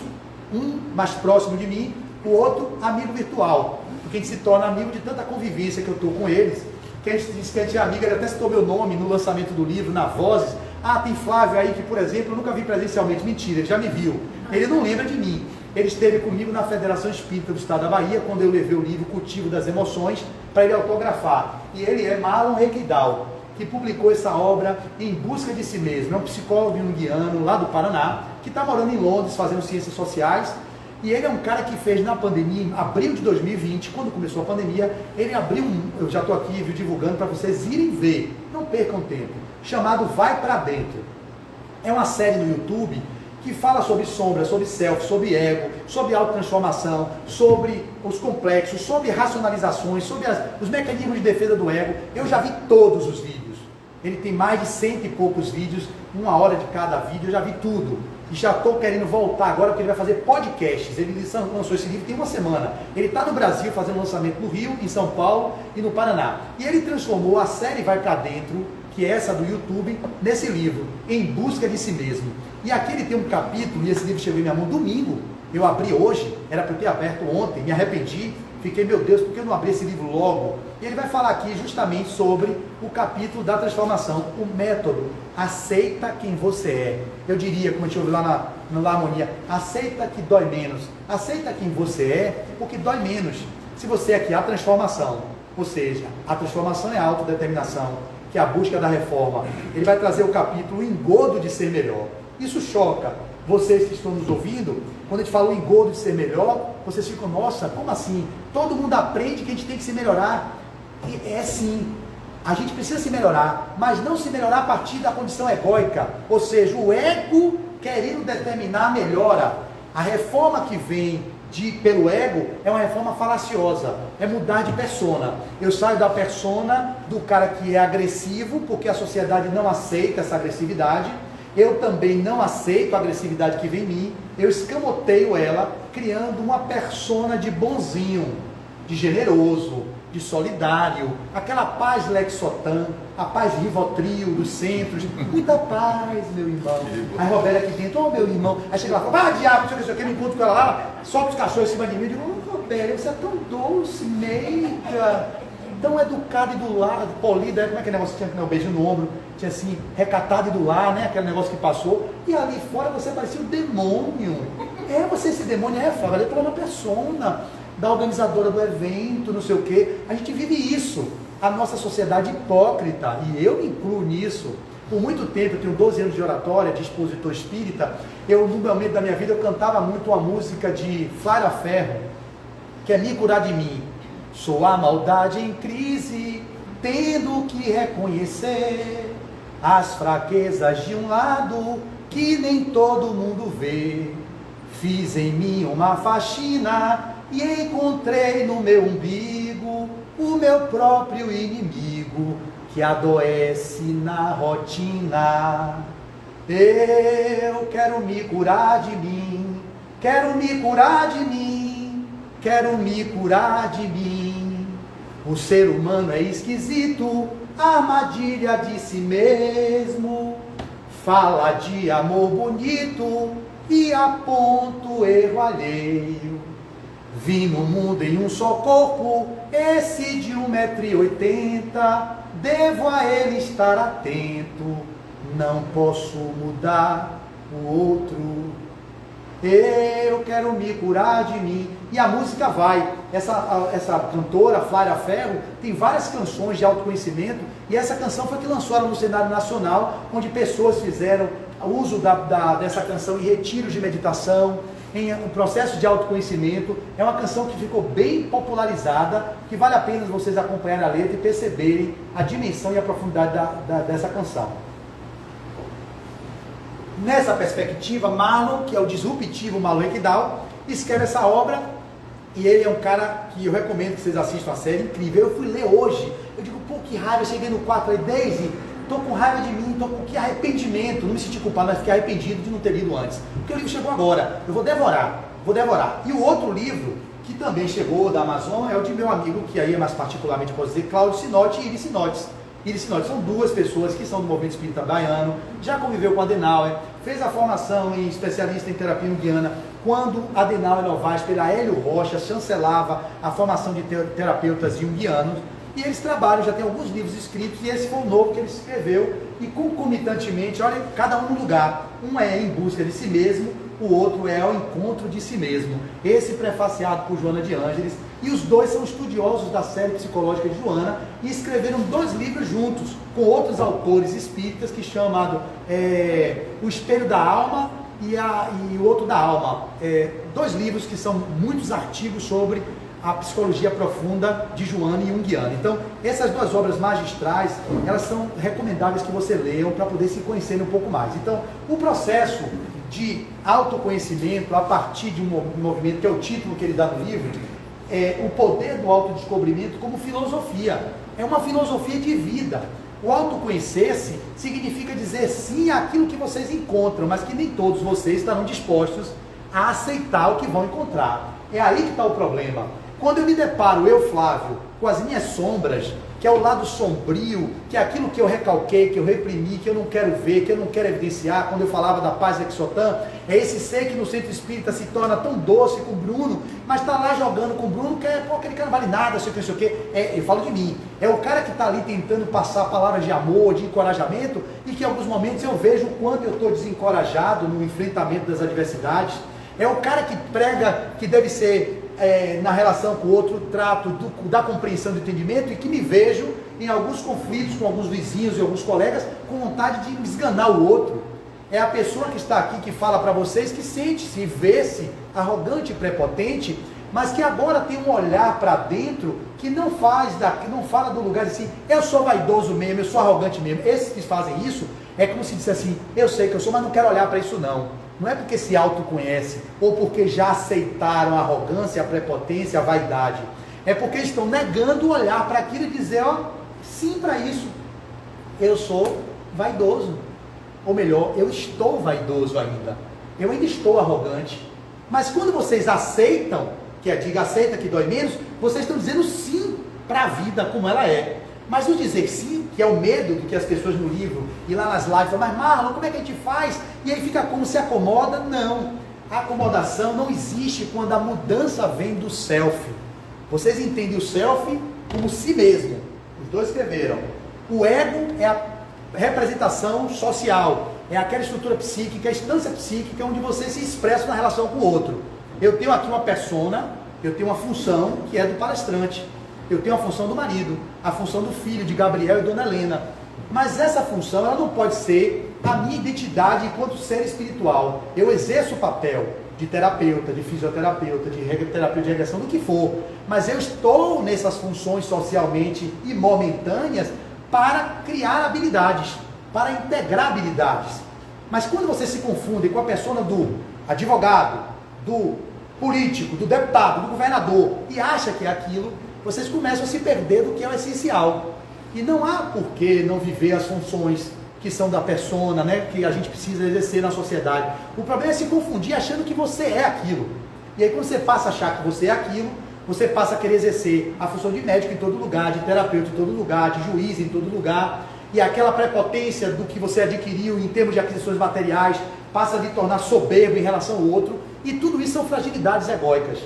um mais próximo de mim, o outro amigo virtual, porque a gente se torna amigo de tanta convivência que eu estou com eles, que a gente disse que a gente é amigo. Ele até citou meu nome no lançamento do livro, na Vozes. Ah, tem Flávio aí que, por exemplo, eu nunca vi presencialmente. Mentira, ele já me viu, ele não lembra de mim. Ele esteve comigo na Federação Espírita do Estado da Bahia, quando eu levei o livro Cultivo das Emoções, para ele autografar. E ele é Marlon Requidal, que publicou essa obra Em Busca de Si Mesmo. É um psicólogo junguiano lá do Paraná, que está morando em Londres, fazendo ciências sociais. E ele é um cara que fez na pandemia, em abril de 2020, quando começou a pandemia, ele abriu eu já estou aqui divulgando para vocês irem ver, não percam tempo, chamado Vai Pra Dentro. É uma série no YouTube que fala sobre sombra, sobre self, sobre ego, sobre autotransformação, sobre os complexos, sobre racionalizações, sobre os mecanismos de defesa do ego. Eu já vi todos os vídeos. Ele tem mais de 100 e poucos vídeos, 1 hora de cada vídeo, eu já vi tudo. E já estou querendo voltar agora, porque ele vai fazer podcasts. Ele lançou esse livro tem 1 semana. Ele está no Brasil fazendo lançamento no Rio, em São Paulo e no Paraná. E ele transformou a série Vai Pra Dentro, que é essa do YouTube, nesse livro, Em Busca de Si Mesmo. E aqui ele tem um capítulo, e esse livro chegou em minha mão domingo. Eu abri hoje, era para eu ter aberto ontem, me arrependi. Fiquei, meu Deus, por que eu não abri esse livro logo? E ele vai falar aqui justamente sobre o capítulo da transformação, o método. Aceita quem você é. Eu diria, como a gente ouviu lá na harmonia, aceita que dói menos. Aceita quem você é, porque dói menos. Se você aqui há transformação, ou seja, a transformação é a autodeterminação, que é a busca da reforma. Ele vai trazer o capítulo o engodo de ser melhor. Isso choca vocês que estão nos ouvindo. Quando a gente fala o engodo de ser melhor, vocês ficam, nossa, como assim? Todo mundo aprende que a gente tem que se melhorar. E é sim, a gente precisa se melhorar, mas não se melhorar a partir da condição egóica, ou seja, o ego querendo determinar a melhora. A reforma que vem pelo ego é uma reforma falaciosa, é mudar de persona. Eu saio da persona do cara que é agressivo, porque a sociedade não aceita essa agressividade. Eu também não aceito a agressividade que vem em mim. Eu escamoteio ela, criando uma persona de bonzinho, de generoso, de solidário, aquela paz Lexotan, a paz Rivotril dos centros, muita paz, meu irmão. Aí Roberta aqui dentro, ô meu irmão, aí chega lá, fala, diabo, não sei o que, me encontro com ela lá, solta os cachorros em cima de mim, eu digo, ô Roberta, você é tão doce, meiga, tão educado e do lado, polido, como é que negócio que tinha, um beijo no ombro, tinha assim, recatado e do lar, né, aquele negócio que passou, e ali fora você parecia um demônio. Você esse demônio Flávio, ali é uma persona da organizadora do evento, não sei o que. A gente vive isso, a nossa sociedade hipócrita, e eu me incluo nisso. Por muito tempo, eu tenho 12 anos de oratória, de expositor espírita, no momento da minha vida, eu cantava muito uma música de Flávia Ferro, que é Me Curar de Mim. Sou a maldade em crise, tendo que reconhecer as fraquezas de um lado, que nem todo mundo vê. Fiz em mim uma faxina, e encontrei no meu umbigo o meu próprio inimigo, que adoece na rotina. Eu quero me curar de mim, quero me curar de mim, quero me curar de mim. O ser humano é esquisito, armadilha de si mesmo. Fala de amor bonito e aponta o erro alheio. Vim no mundo em um só corpo, esse de 1,80 m, devo a ele estar atento, não posso mudar o outro. Eu quero me curar de mim. E a música vai. Essa cantora, Flávia Ferro, tem várias canções de autoconhecimento, e essa canção foi que lançou ela no cenário nacional, onde pessoas fizeram uso dessa canção em retiros de meditação, em um processo de autoconhecimento. É uma canção que ficou bem popularizada, que vale a pena vocês acompanharem a letra e perceberem a dimensão e a profundidade dessa canção. Nessa perspectiva, Marlon, que é o disruptivo Marlon Equidal, escreve essa obra, e ele é um cara que eu recomendo que vocês assistam a série, incrível. Eu fui ler hoje, eu digo, pô, que raiva, eu cheguei no 4 aí, Daisy, tô com raiva de mim, tô com que arrependimento, não me senti culpado, mas fiquei arrependido de não ter lido antes, porque o livro chegou agora, eu vou devorar. E o outro livro, que também chegou da Amazon, é o de meu amigo, que aí é mais particularmente, posso dizer, Cláudio Sinotti e Iris Sinotti. Iris Sinotti são duas pessoas que são do movimento espírita baiano, já conviveu com Adenauer, fez a formação em especialista em terapia junguiana, quando Adenauer Novaes, pela Hélio Rocha, chancelava a formação de terapeutas junguianos, e eles trabalham, já tem alguns livros escritos, e esse foi o novo que ele escreveu, e concomitantemente, olha, cada um no lugar. Um é em busca de si mesmo, o outro é ao encontro de si mesmo. Esse prefaciado por Joana de Ângeles, e os dois são estudiosos da série psicológica de Joana, e escreveram 2 livros juntos, com outros autores espíritas, que chamado O Espelho da Alma e o Outro da Alma. 2 livros que são muitos artigos sobre a psicologia profunda de Joana e Jungiana. Então, essas 2 obras magistrais, elas são recomendáveis que você leiam para poder se conhecer um pouco mais. Então, o processo de autoconhecimento a partir de um movimento, que é o título que ele dá no livro, é o poder do autodescobrimento como filosofia. É uma filosofia de vida. O autoconhecer-se significa dizer sim àquilo que vocês encontram, mas que nem todos vocês estarão dispostos a aceitar o que vão encontrar. É aí que está o problema. Quando eu me deparo, eu, Flávio, com as minhas sombras, que é o lado sombrio, que é aquilo que eu recalquei, que eu reprimi, que eu não quero ver, que eu não quero evidenciar, quando eu falava da paz Exotã, é esse ser que no centro espírita se torna tão doce com o Bruno, mas está lá jogando com o Bruno, que aquele cara não vale nada, sei o que, eu falo de mim. É o cara que está ali tentando passar palavras de amor, de encorajamento, e que em alguns momentos eu vejo o quanto eu estou desencorajado no enfrentamento das adversidades. É o cara que prega que deve ser na relação com o outro, trato da compreensão do entendimento, e que me vejo em alguns conflitos com alguns vizinhos e alguns colegas com vontade de esganar o outro. É a pessoa que está aqui, que fala para vocês, que sente-se e vê-se arrogante e prepotente, mas que agora tem um olhar para dentro que não fala do lugar de assim, eu sou vaidoso mesmo, eu sou arrogante mesmo. Esses que fazem isso, é como se dissesse assim, eu sei que eu sou, mas não quero olhar para isso não. Não é porque se autoconhece, ou porque já aceitaram a arrogância, a prepotência, a vaidade. É porque estão negando olhar para aquilo e dizer, ó, sim para isso. Eu sou vaidoso. Ou melhor, eu estou vaidoso ainda. Eu ainda estou arrogante. Mas quando vocês aceitam, aceita que dói menos, vocês estão dizendo sim para a vida como ela é. Mas o dizer sim, que é o medo do que as pessoas no livro e lá nas lives falam, mas Marlon, como é que a gente faz? E aí fica como se acomoda? Não. A acomodação não existe quando a mudança vem do self. Vocês entendem o self como si mesmo. Os dois escreveram. O ego é a representação social. É aquela estrutura psíquica, a instância psíquica onde você se expressa na relação com o outro. Eu tenho aqui uma persona, eu tenho uma função que é do palestrante. Eu tenho a função do marido, a função do filho de Gabriel e Dona Helena. Mas essa função, ela não pode ser a minha identidade enquanto ser espiritual. Eu exerço o papel de terapeuta, de fisioterapeuta, de terapeuta de regressão, do que for. Mas eu estou nessas funções socialmente e momentâneas para criar habilidades, para integrar habilidades. Mas quando você se confunde com a persona do advogado, do político, do deputado, do governador, e acha que é aquilo, vocês começam a se perder do que é o essencial. E não há por que não viver as funções que são da persona, né, que a gente precisa exercer na sociedade. O problema é se confundir achando que você é aquilo. E aí quando você passa a achar que você é aquilo, você passa a querer exercer a função de médico em todo lugar, de terapeuta em todo lugar, de juiz em todo lugar. E aquela prepotência do que você adquiriu em termos de aquisições materiais passa a lhe tornar soberbo em relação ao outro. E tudo isso são fragilidades egóicas.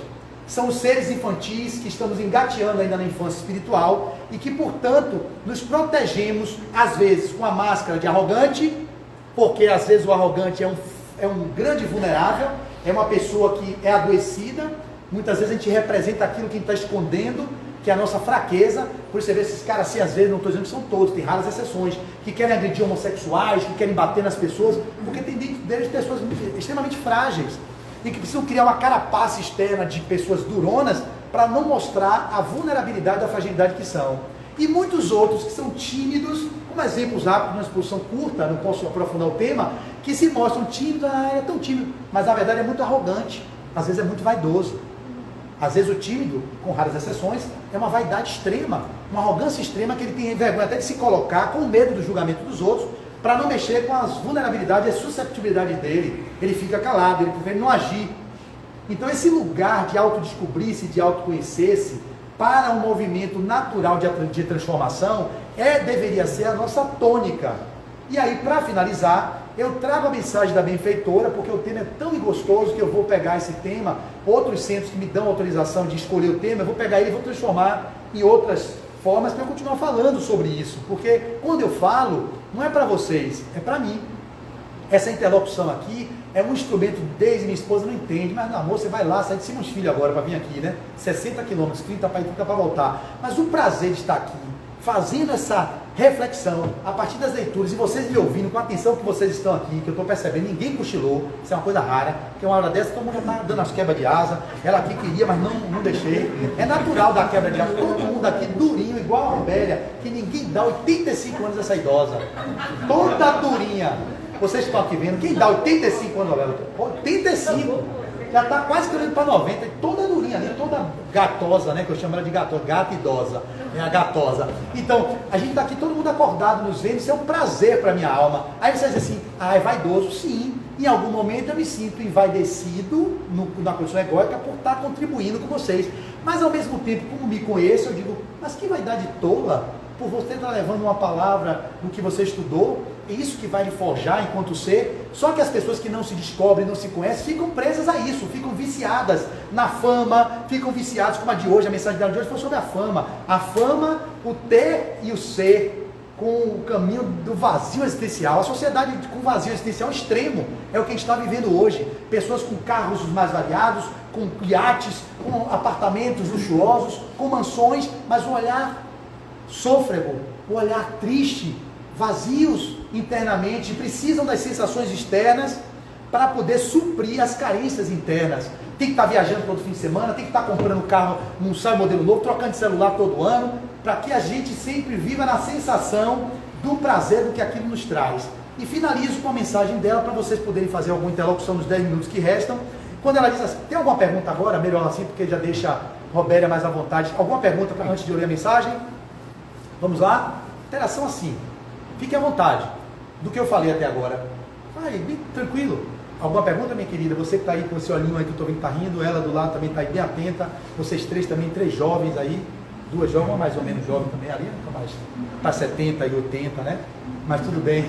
São os seres infantis que estamos engateando ainda na infância espiritual e que, portanto, nos protegemos, às vezes, com a máscara de arrogante, porque às vezes o arrogante é um grande vulnerável, é uma pessoa que é adoecida, muitas vezes a gente representa aquilo que a gente está escondendo, que é a nossa fraqueza. Por isso você vê esses caras assim, às vezes, não estou dizendo que são todos, tem raras exceções, que querem agredir homossexuais, que querem bater nas pessoas, porque tem dentro deles pessoas extremamente frágeis, e que precisam criar uma carapaça externa de pessoas duronas, para não mostrar a vulnerabilidade, a fragilidade que são. E muitos outros que são tímidos, como exemplos rápidos, numa exposição curta, não posso aprofundar o tema, que se mostram tímidos, é tão tímido, mas na verdade é muito arrogante, às vezes é muito vaidoso. Às vezes o tímido, com raras exceções, é uma vaidade extrema, uma arrogância extrema, que ele tem vergonha até de se colocar com medo do julgamento dos outros, para não mexer com as vulnerabilidades e as susceptibilidades dele. Ele fica calado, ele prefere não agir. Então esse lugar de autodescobrir-se, de autoconhecer-se, para um movimento natural de transformação, deveria ser a nossa tônica. E aí, para finalizar, eu trago a mensagem da benfeitora, porque o tema é tão gostoso que eu vou pegar esse tema, outros centros que me dão autorização de escolher o tema, eu vou pegar ele e vou transformar em outras formas para eu continuar falando sobre isso. Porque quando eu falo, não é para vocês, é para mim. Essa interlocução aqui é um instrumento, desde minha esposa não entende, mas não, amor, você vai lá, sai de Simões Filho agora para vir aqui, né? 60 quilômetros, 30 para ir, 30 para voltar. Mas o prazer de estar aqui, fazendo essa reflexão, a partir das leituras, e vocês me ouvindo, com a atenção que vocês estão aqui, que eu estou percebendo, ninguém cochilou, isso é uma coisa rara, porque uma hora dessa todo mundo já está dando as quebras de asa, ela aqui queria, mas não deixei. É natural dar quebra de asa, todo mundo aqui durinho, igual a Robélia, que ninguém dá 85 anos essa idosa, toda durinha. Vocês estão aqui vendo, quem dá 85 anos, 85, já está quase querendo para 90, toda durinha ali, toda gatosa, né, que eu chamo ela de gatosa, gata idosa, é a gatosa. Então, a gente está aqui todo mundo acordado, nos vendo, isso é um prazer para a minha alma. Aí você diz assim, é vaidoso? Sim, em algum momento eu me sinto envaidecido na condição egóica por estar contribuindo com vocês. Mas ao mesmo tempo, como me conheço, eu digo, mas que vaidade tola, por você estar levando uma palavra no que você estudou, é isso que vai lhe forjar enquanto ser. Só que as pessoas que não se descobrem, não se conhecem, ficam presas a isso, ficam viciadas na fama, ficam viciadas, como a de hoje, a mensagem dela de hoje foi sobre a fama. A fama, o ter e o ser, com o caminho do vazio existencial. A sociedade com vazio existencial extremo é o que a gente está vivendo hoje. Pessoas com carros mais variados, com iates, com apartamentos luxuosos, com mansões, mas um olhar sôfrego, um olhar triste, vazios internamente, precisam das sensações externas para poder suprir as carências internas. Tem que estar viajando todo fim de semana, tem que estar comprando carro, não sai modelo novo, trocando de celular todo ano, para que a gente sempre viva na sensação do prazer do que aquilo nos traz. E finalizo com a mensagem dela, para vocês poderem fazer alguma interlocução nos 10 minutos que restam. Quando ela diz assim, tem alguma pergunta agora? Melhor assim, porque já deixa a Robélia mais à vontade. Alguma pergunta antes de eu ler a mensagem? Vamos lá? Interação assim. Fique à vontade do que eu falei até agora. Vai, bem tranquilo. Alguma pergunta, minha querida? Você que está aí com esse olhinho aí que eu estou vendo que está rindo, ela do lado também está aí bem atenta. Vocês três também, 3 jovens aí. 2 jovens, uma mais ou menos jovem também ali, nunca mais. Para 70 e 80, né? Mas tudo bem.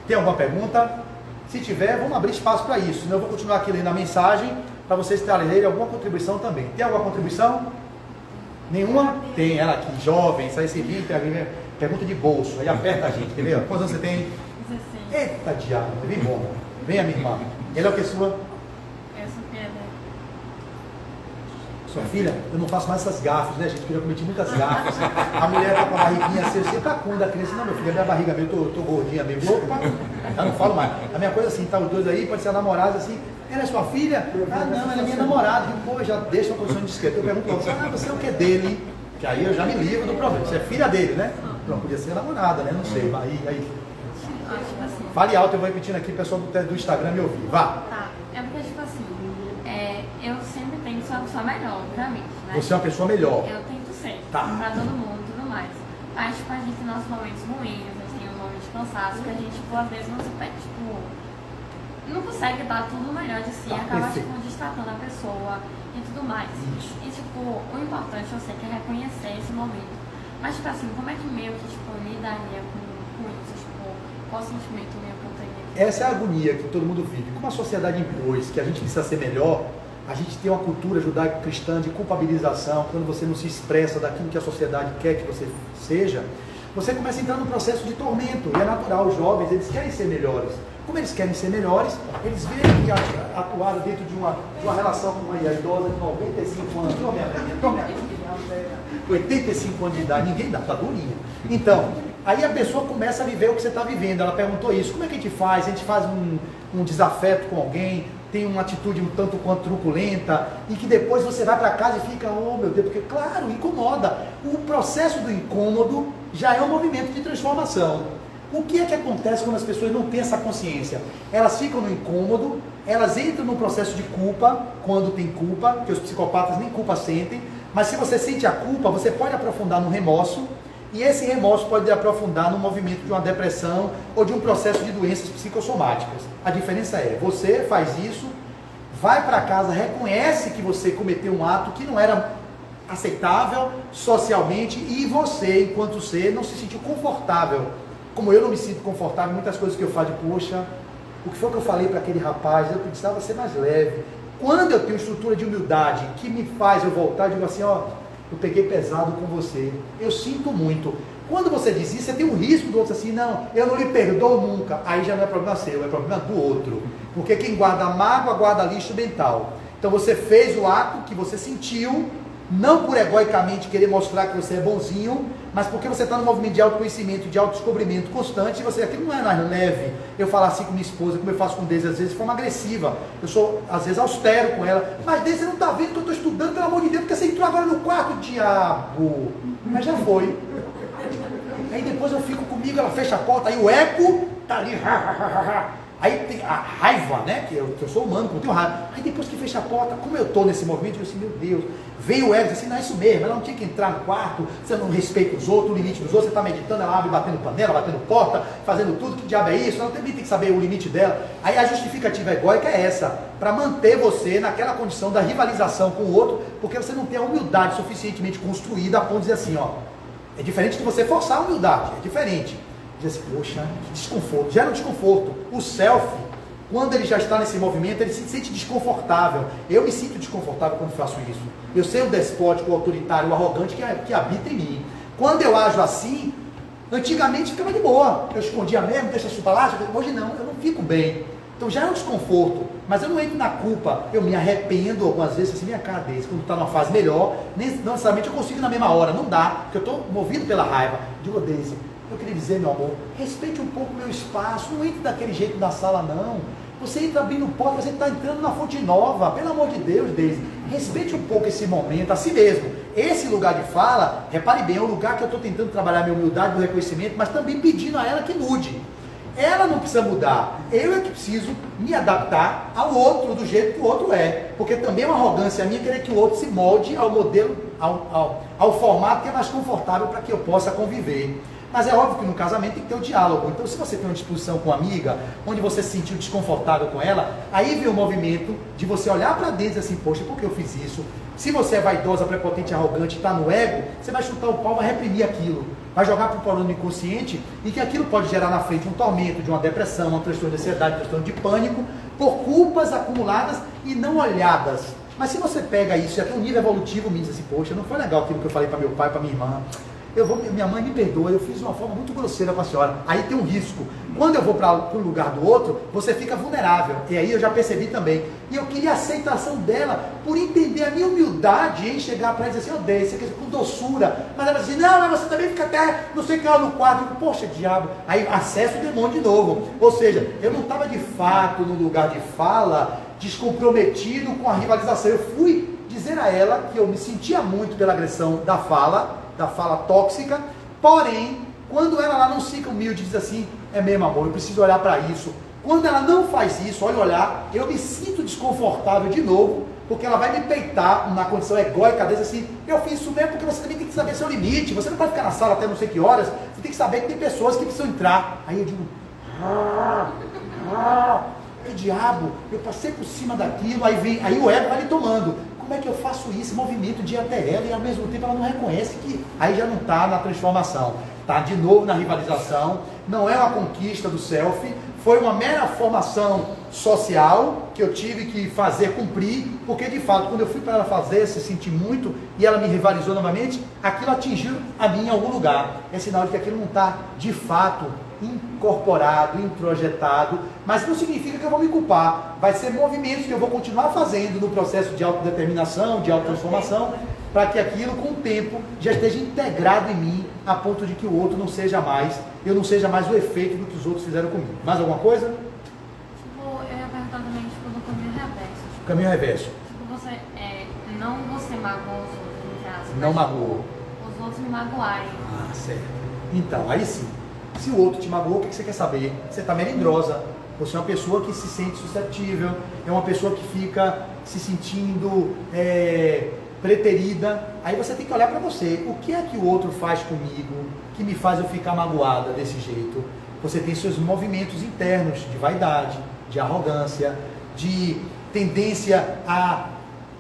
Tem alguma pergunta? Se tiver, vamos abrir espaço para isso. Senão eu vou continuar aqui lendo a mensagem para vocês terem alguma contribuição também. Tem alguma contribuição? Nenhuma? Tem, ela aqui, jovem, sai esse vídeo, pergunta de bolso, aí aperta a gente, entendeu? Quantos anos você tem? 16. Eita diabo, vem bom. Venha, minha irmã. Ele é o que sua? Eu sou filha dele. Sua filha? Eu não faço mais essas gafas, né, gente? Porque eu já cometi muitas gafas. A mulher tá com a barriguinha assim, você tá com da criança. Não, meu filho, a minha barriga meio, eu tô gordinha meio. Opa, eu não falo mais. A minha coisa assim, tá os dois aí, pode ser a namorada assim. Ela é sua filha? Ah, não, ela é minha namorada. E, pô, já deixa uma posição discreta. Eu pergunto logo, você é o que dele? Que aí eu já me livro do problema. Você é filha dele, né? Não, podia ser namorada, né? Não sei. Aí. Fale alto, eu vou repetindo aqui, o pessoal do Instagram me ouvir. Vá. Tá. É porque, tipo assim, eu sempre tenho que ser uma pessoa melhor, obviamente, né? Você é uma pessoa melhor. Eu tento ser. Tá. Pra todo mundo e tudo mais. Mas, tipo, a gente tem nossos momentos ruins, a gente tem um momento de cansaço, que a gente, tipo, às vezes não se pede, tipo, não consegue dar tudo o melhor de si, acaba, tipo, destratando a pessoa e tudo mais. Isso. E, tipo, o importante, eu sei, que é reconhecer esse momento. Mas, tipo assim, como é que meio que, tipo, eu lidaria com isso? Tipo, qual sentimento meio que eu teria? Essa é a agonia que todo mundo vive. Como a sociedade impôs que a gente precisa ser melhor, a gente tem uma cultura judaico-cristã de culpabilização. Quando você não se expressa daquilo que a sociedade quer que você seja, você começa a entrar num processo de tormento. E é natural, os jovens, eles querem ser melhores. Como eles querem ser melhores, eles veem que atuaram dentro de uma relação com uma idosa de 95 anos, 85 anos de idade, ninguém dá, tá durinha. Então, aí a pessoa começa a viver o que você está vivendo. Ela perguntou isso, como é que a gente faz? A gente faz um desafeto com alguém, tem uma atitude um tanto quanto truculenta, e que depois você vai para casa e fica, oh meu Deus, porque claro, incomoda. O processo do incômodo já é um movimento de transformação. O que é que acontece quando as pessoas não têm essa consciência? Elas ficam no incômodo, elas entram no processo de culpa, quando tem culpa, porque os psicopatas nem culpa sentem, mas se você sente a culpa, você pode aprofundar no remorso, e esse remorso pode aprofundar no movimento de uma depressão ou de um processo de doenças psicossomáticas. A diferença é, você faz isso, vai para casa, reconhece que você cometeu um ato que não era aceitável socialmente, e você, enquanto ser, não se sentiu confortável. Como eu não me sinto confortável, muitas coisas que eu falo, poxa, o que foi que eu falei para aquele rapaz? Eu precisava ser mais leve. Quando eu tenho estrutura de humildade que me faz eu voltar, eu digo assim, ó, eu peguei pesado com você, eu sinto muito. Quando você diz isso, você tem um risco do outro assim, não, eu não lhe perdoo nunca. Aí já não é problema seu, é problema do outro. Porque quem guarda mágoa, guarda lixo mental. Então você fez o ato que você sentiu, não por egoicamente querer mostrar que você é bonzinho, mas porque você está no movimento de autoconhecimento, de autodescobrimento constante, e você, aquilo não é mais leve. Eu falo assim com minha esposa, como eu faço com Deise, às vezes de forma agressiva, eu sou às vezes austero com ela, mas Deise, você não está vendo que eu estou estudando, pelo amor de Deus, porque você entrou agora no quarto, diabo, mas já foi. Aí depois eu fico comigo, ela fecha a porta, aí o eco está ali, aí tem a raiva, né, que eu sou humano, eu tenho raiva. Aí depois que fecha a porta, como eu estou nesse movimento, eu disse, meu Deus, veio o ego, assim, não é isso mesmo, ela não tinha que entrar no quarto, você não respeita os outros, o limite dos outros, você está meditando, ela abre batendo panela, batendo porta, fazendo tudo, que diabo é isso? Ela também tem que saber o limite dela. Aí a justificativa egóica é essa, para manter você naquela condição da rivalização com o outro, porque você não tem a humildade suficientemente construída a ponto de dizer assim, ó, é diferente de você forçar a humildade, é diferente. Diz assim, poxa, que desconforto, gera um desconforto. O self, quando ele já está nesse movimento, ele se sente desconfortável. Eu me sinto desconfortável quando faço isso. Eu sei o despótico, o autoritário, o arrogante que habita em mim. Quando eu ajo assim, antigamente ficava de boa. Eu escondia mesmo, deixa isso para lá. Hoje não, eu não fico bem. Então já é um desconforto, mas eu não entro na culpa. Eu me arrependo algumas vezes, assim, minha cara desse, quando está numa fase melhor, não necessariamente eu consigo na mesma hora, não dá, porque eu estou movido pela raiva. Digo, Deise, eu queria dizer, meu amor, respeite um pouco o meu espaço, não entre daquele jeito na sala, não. Você entra abrindo porta, você está entrando na fonte nova, pelo amor de Deus, Deise. Respeite um pouco esse momento, assim mesmo. Esse lugar de fala, repare bem, é um lugar que eu estou tentando trabalhar a minha humildade, meu reconhecimento, mas também pedindo a ela que mude. Ela não precisa mudar, eu é que preciso me adaptar ao outro, do jeito que o outro é. Porque também é uma arrogância minha querer que o outro se molde ao modelo, ao formato que é mais confortável para que eu possa conviver. Mas é óbvio que no casamento tem que ter o diálogo. Então, se você tem uma discussão com uma amiga, onde você se sentiu desconfortável com ela, aí vem o movimento de você olhar para dentro e dizer assim, poxa, por que eu fiz isso? Se você é vaidosa, prepotente, arrogante, está no ego, você vai chutar o pau, vai reprimir aquilo. Vai jogar para o plano inconsciente, e que aquilo pode gerar na frente um tormento, de uma depressão, um transtorno de ansiedade, um transtorno de pânico, por culpas acumuladas e não olhadas. Mas se você pega isso e até um nível evolutivo, me diz assim, poxa, não foi legal aquilo que eu falei para meu pai, para minha irmã. Minha mãe me perdoa, eu fiz de uma forma muito grosseira com a senhora. Aí tem um risco. Quando eu vou para o lugar do outro, você fica vulnerável. E aí eu já percebi também. E eu queria a aceitação dela por entender a minha humildade em chegar para ela e dizer assim, Deise, você quer com doçura. Mas ela diz assim, não, mas você também fica até, não sei o que lá no quarto. Eu digo, poxa, diabo. Aí acesso o demônio de novo. Ou seja, eu não estava de fato no lugar de fala, descomprometido com a rivalização. Eu fui dizer a ela que eu me sentia muito pela agressão da fala tóxica, porém, quando ela lá não fica humilde e diz assim, é mesmo amor, eu preciso olhar para isso. Quando ela não faz isso, olha olhar, eu me sinto desconfortável de novo, porque ela vai me peitar na condição egóica desse assim, eu fiz isso mesmo porque você também tem que saber seu limite, você não pode ficar na sala até não sei que horas, você tem que saber que tem pessoas que precisam entrar. Aí eu digo, que diabo, eu passei por cima daquilo, aí o ego vai me tomando. Como é que eu faço isso, movimento de ir até ela, e ao mesmo tempo ela não reconhece que aí já não está na transformação, está de novo na rivalização, não é uma conquista do self, foi uma mera formação social que eu tive que fazer cumprir, porque de fato, quando eu fui para ela fazer, se sentir muito, e ela me rivalizou novamente, aquilo atingiu a mim em algum lugar, é sinal de que aquilo não está de fato incorporado, introjetado, mas não significa que eu vou me culpar. Vai ser movimentos que eu vou continuar fazendo no processo de autodeterminação, de autotransformação, para que aquilo com o tempo já esteja integrado em mim, a ponto de que o outro não seja mais, eu não seja mais o efeito do que os outros fizeram comigo. Mais alguma coisa? Tipo, eu ia perguntar também, tipo, do caminho reverso. Caminho reverso. Tipo, você magoou os outros, entre aspas. Não magoou. Os outros me magoarem. Ah, certo. Então, aí sim. Se o outro te magoou, o que você quer saber? Você está melindrosa. Você é uma pessoa que se sente suscetível, é uma pessoa que fica se sentindo preterida. Aí você tem que olhar para você. O que é que o outro faz comigo que me faz eu ficar magoada desse jeito? Você tem seus movimentos internos de vaidade, de arrogância, de tendência a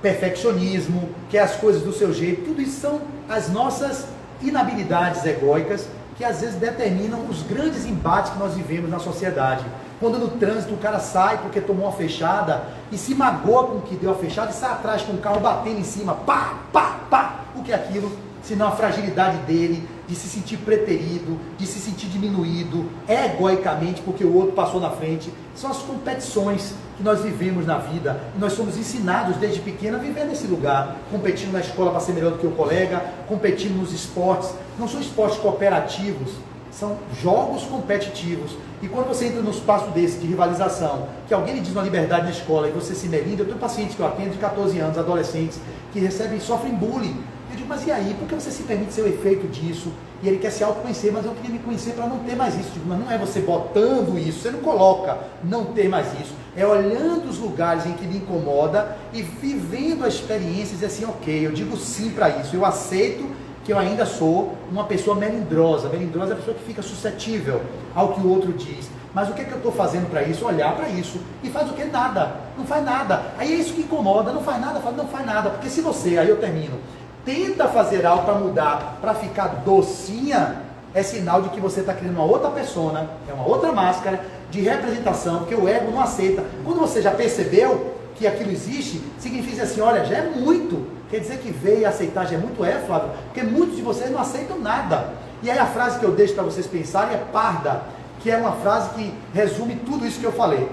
perfeccionismo, que é as coisas do seu jeito. Tudo isso são as nossas inabilidades egóicas que às vezes determinam os grandes embates que nós vivemos na sociedade. Quando no trânsito o cara sai porque tomou uma fechada e se magoa com o que deu a fechada e sai atrás com o carro batendo em cima, pá, pá, pá. O que é aquilo? Senão a fragilidade dele, de se sentir preterido, de se sentir diminuído, egoicamente, porque o outro passou na frente. São as competições que nós vivemos na vida, e nós somos ensinados desde pequeno a viver nesse lugar, competindo na escola para ser melhor do que o colega, competindo nos esportes. Não são esportes cooperativos, são jogos competitivos. E quando você entra num espaço desse de rivalização, que alguém lhe diz uma liberdade na escola e você se melinda, eu tenho pacientes que eu atendo de 14 anos, adolescentes, que recebem, sofrem bullying. Eu digo, mas e aí, por que você se permite ser o efeito disso? E ele quer se autoconhecer, mas eu queria me conhecer para não ter mais isso. Eu digo, mas não é você botando isso, você não coloca não ter mais isso. É olhando os lugares em que lhe incomoda e vivendo a experiência e dizer assim, ok, eu digo sim para isso, eu aceito que eu ainda sou uma pessoa melindrosa. Melindrosa é a pessoa que fica suscetível ao que o outro diz. Mas o que é que eu estou fazendo para isso? Olhar para isso. E faz o que? Nada. Não faz nada. Aí é isso que incomoda. Não faz nada. Não faz nada. Porque se você, aí eu termino, tenta fazer algo para mudar, para ficar docinha, é sinal de que você está criando uma outra persona, é uma outra máscara de representação, porque o ego não aceita. Quando você já percebeu que aquilo existe, significa assim, olha, já é muito. Quer dizer que ver e aceitar já é muito, Flávio, porque muitos de vocês não aceitam nada. E aí a frase que eu deixo para vocês pensarem é parda, que é uma frase que resume tudo isso que eu falei.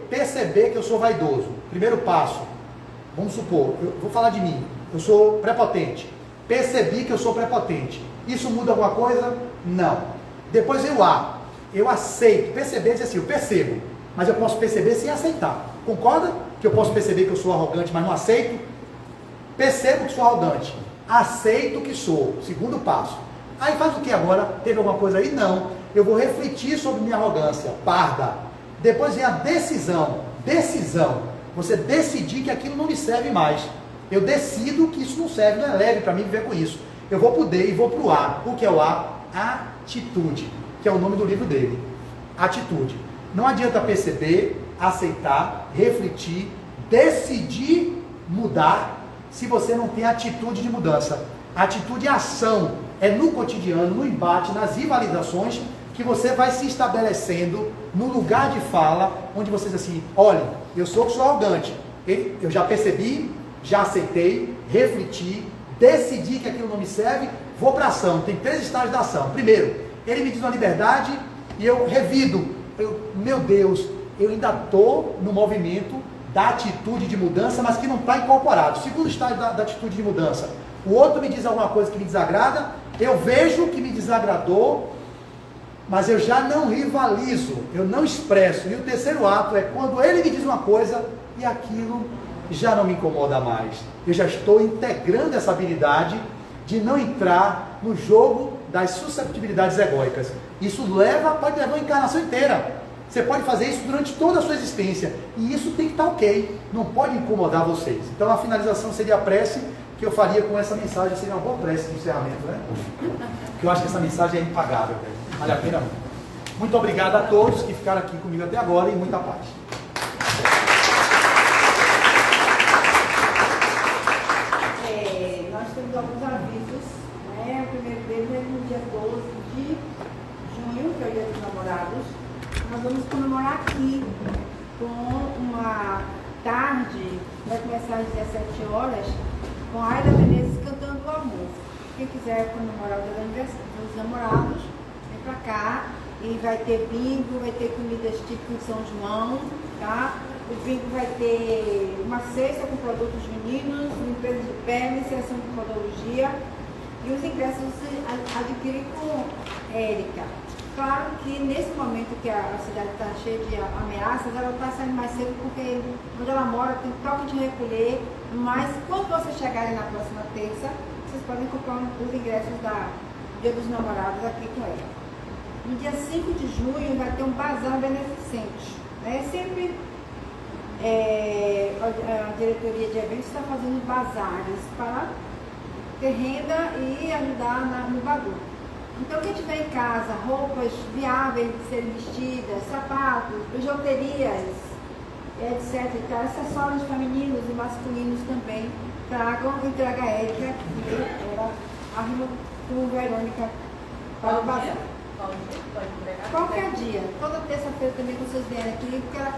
Perceber que eu sou vaidoso. Primeiro passo, vamos supor, eu vou falar de mim, eu sou prepotente. Percebi que eu sou prepotente. Isso muda alguma coisa? Não. Depois eu aceito. Perceber diz assim, eu percebo, mas eu posso perceber sem aceitar. Concorda? Que eu posso perceber que eu sou arrogante, mas não aceito? Percebo que sou arrogante. Aceito que sou. Segundo passo. Aí faz o que agora? Teve alguma coisa aí? Não. Eu vou refletir sobre minha arrogância. Parda. Depois vem a decisão. Decisão. Você decidir que aquilo não me serve mais. Eu decido que isso não serve, não é leve para mim viver com isso. Eu vou pro D e vou pro A. O que é o A? Atitude. Que é o nome do livro dele. Atitude. Não adianta perceber, aceitar, refletir, decidir mudar, se você não tem atitude de mudança. Atitude é ação, é no cotidiano, no embate, nas rivalizações, que você vai se estabelecendo no lugar de fala, onde você diz assim, olha, eu sou arrogante, eu já percebi, já aceitei, refleti, decidi que aquilo não me serve, vou para a ação. Tem 3 estágios da ação. Primeiro, ele me diz uma liberdade e eu revido. Meu Deus, eu ainda estou no movimento da atitude de mudança, mas que não está incorporado. Segundo estágio da atitude de mudança, o outro me diz alguma coisa que me desagrada, eu vejo que me desagradou, mas eu já não rivalizo, eu não expresso. E o terceiro ato é quando ele me diz uma coisa e aquilo já não me incomoda mais. Eu já estou integrando essa habilidade de não entrar no jogo das susceptibilidades egóicas. Isso pode levar uma encarnação inteira. Você pode fazer isso durante toda a sua existência. E isso tem que estar ok. Não pode incomodar vocês. Então a finalização seria a prece que eu faria com essa mensagem. Seria uma boa prece de encerramento, né? Porque eu acho que essa mensagem é impagável. Vale a pena muito. Muito obrigado a todos que ficaram aqui comigo até agora e muita paz. Nós temos alguns avisos, né? O primeiro deles é no dia 12 de junho, que é o Dia dos Namorados. Nós vamos comemorar aqui com uma tarde, vai começar às 17 horas, com a Aida Menezes cantando o amor. Quem quiser comemorar o Dia dos Namorados, tem para cá e vai ter bingo, vai ter comidas típicas de São João, tá? O bingo vai ter uma cesta com produtos meninos, limpeza de pele, seleção de podologia e os ingressos você adquire com Érica. Claro que nesse momento que a cidade está cheia de ameaças, ela está saindo mais cedo porque onde ela mora tem toque de recolher, mas quando vocês chegarem na próxima terça, vocês podem comprar os ingressos da Dia dos Namorados aqui com ela. No dia 5 de junho vai ter um bazar beneficente. Né? Sempre a diretoria de eventos está fazendo bazares para ter renda e ajudar no bagulho. Então quem tiver em casa, roupas viáveis de serem vestidas, sapatos, bijuterias, etc. Então, acessórios femininos e masculinos também, tragam e traga a Érica e ela arrima com Verônica para o bazar. Qualquer dia, toda terça-feira também que vocês vierem aqui, porque ela,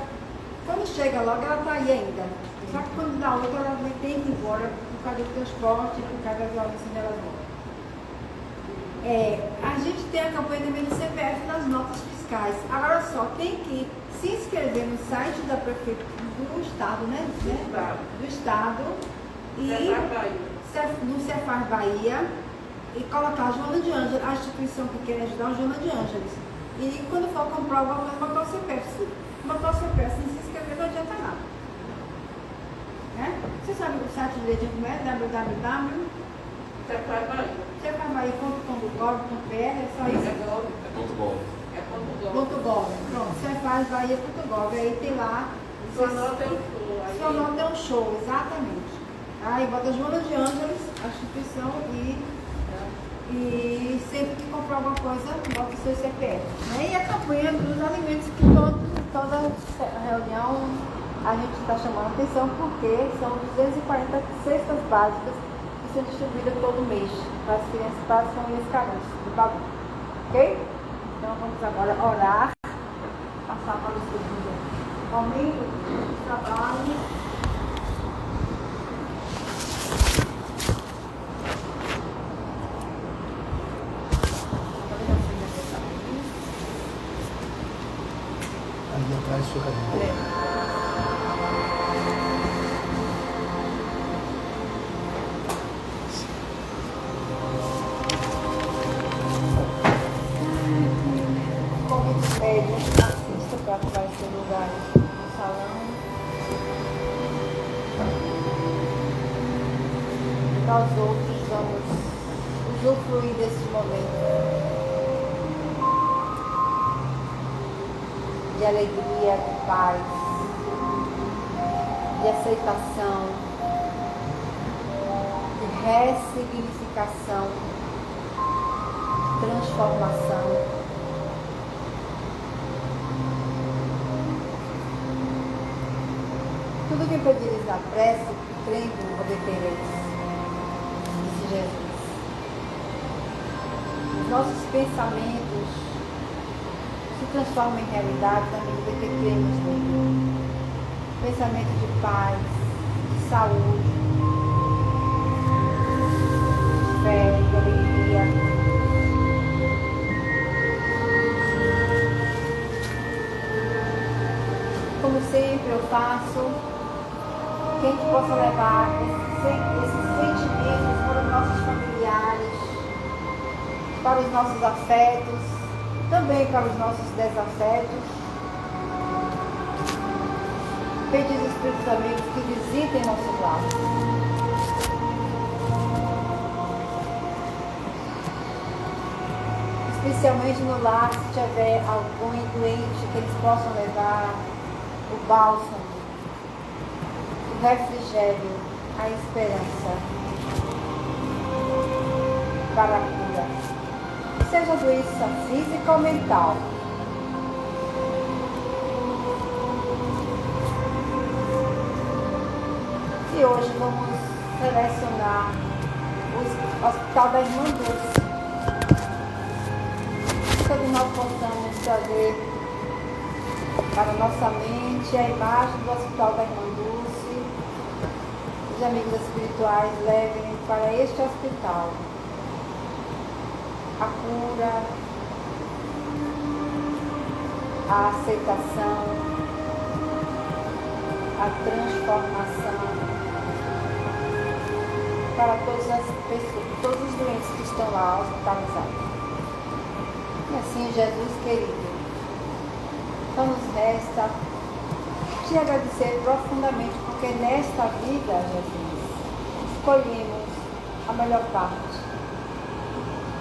quando chega logo, ela está aí ainda. Só que quando dá outra, ela vai ter que ir embora por causa do transporte, por causa da violência onde ela mora. A gente tem a campanha também do CPF nas notas fiscais. Agora só, tem que se inscrever no site da prefeitura do estado, né? Do estado e no Cefar Bahia e colocar a Joana de Ângeles, a instituição que quer ajudar a Joana de Ângeles. E quando for comprar alguma coisa, botar o CPF. Se botar o CPF sem se inscrever, não adianta nada. Né? Você sabe o site direitinho como é? www.cefarsbahia.com.br, é só isso? .gov. .gov. Pronto, cefarsbahia.gov. Aí tem lá. Sua nota é um show, exatamente. Aí bota Joana de Ângeles, a instituição, e sempre que comprar alguma coisa, bota o seu CPF. Né? E a campanha dos alimentos que toda reunião a gente está chamando a atenção, porque são 240 cestas básicas que são distribuídas todo mês para as crianças, para as famílias carentes do bagulho. Ok? Então vamos agora orar, passar para o segundo momento do trabalho. Ali atrás, sua cadeira. Assista para que vai ser lugar no salão. Nós outros vamos usufruir desse momento de alegria, de paz, de aceitação, de ressignificação, transformação. Tudo que pedires na prece, crendo, obtereis, disse Jesus. Os nossos pensamentos se transformam em realidade na medida que cremos nele. Pensamento de paz, de saúde, de fé, de alegria. Como sempre eu faço, que a gente possa levar esses sentimentos para os nossos familiares, para os nossos afetos, também para os nossos desafetos. Pedir os Espíritos amigos que visitem nossos lares. Especialmente no lar, se tiver algum doente, que eles possam levar o bálsamo, o refrigério, a esperança para a cura. Seja doença física ou mental. E hoje vamos selecionar o Hospital da Irmã Dulce. Todos nós possamos trazer para nossa mente a imagem do Hospital da Irmã Dulce. Os amigos espirituais levem para este hospital a cura, a aceitação, a transformação para todas as pessoas, todos os doentes que estão lá hospitalizados. E assim, Jesus querido, só nos resta te agradecer profundamente, porque nesta vida, Jesus, escolhemos a melhor parte.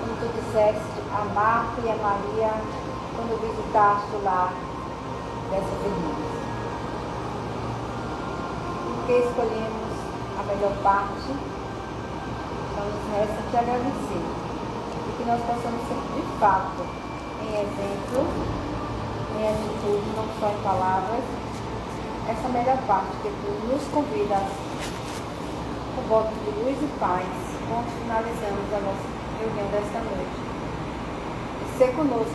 Como tu disseste, a Marta e a Maria, quando visitaste o lar dessas irmãs. Porque escolhemos a melhor parte, então nos resta te agradecer. E que nós possamos ser, de fato, em exemplo, em atitude, não só em palavras, essa melhor parte que tu nos convidas, o voto de luz e paz, quando finalizamos a nossa reunião desta noite. E ser conosco.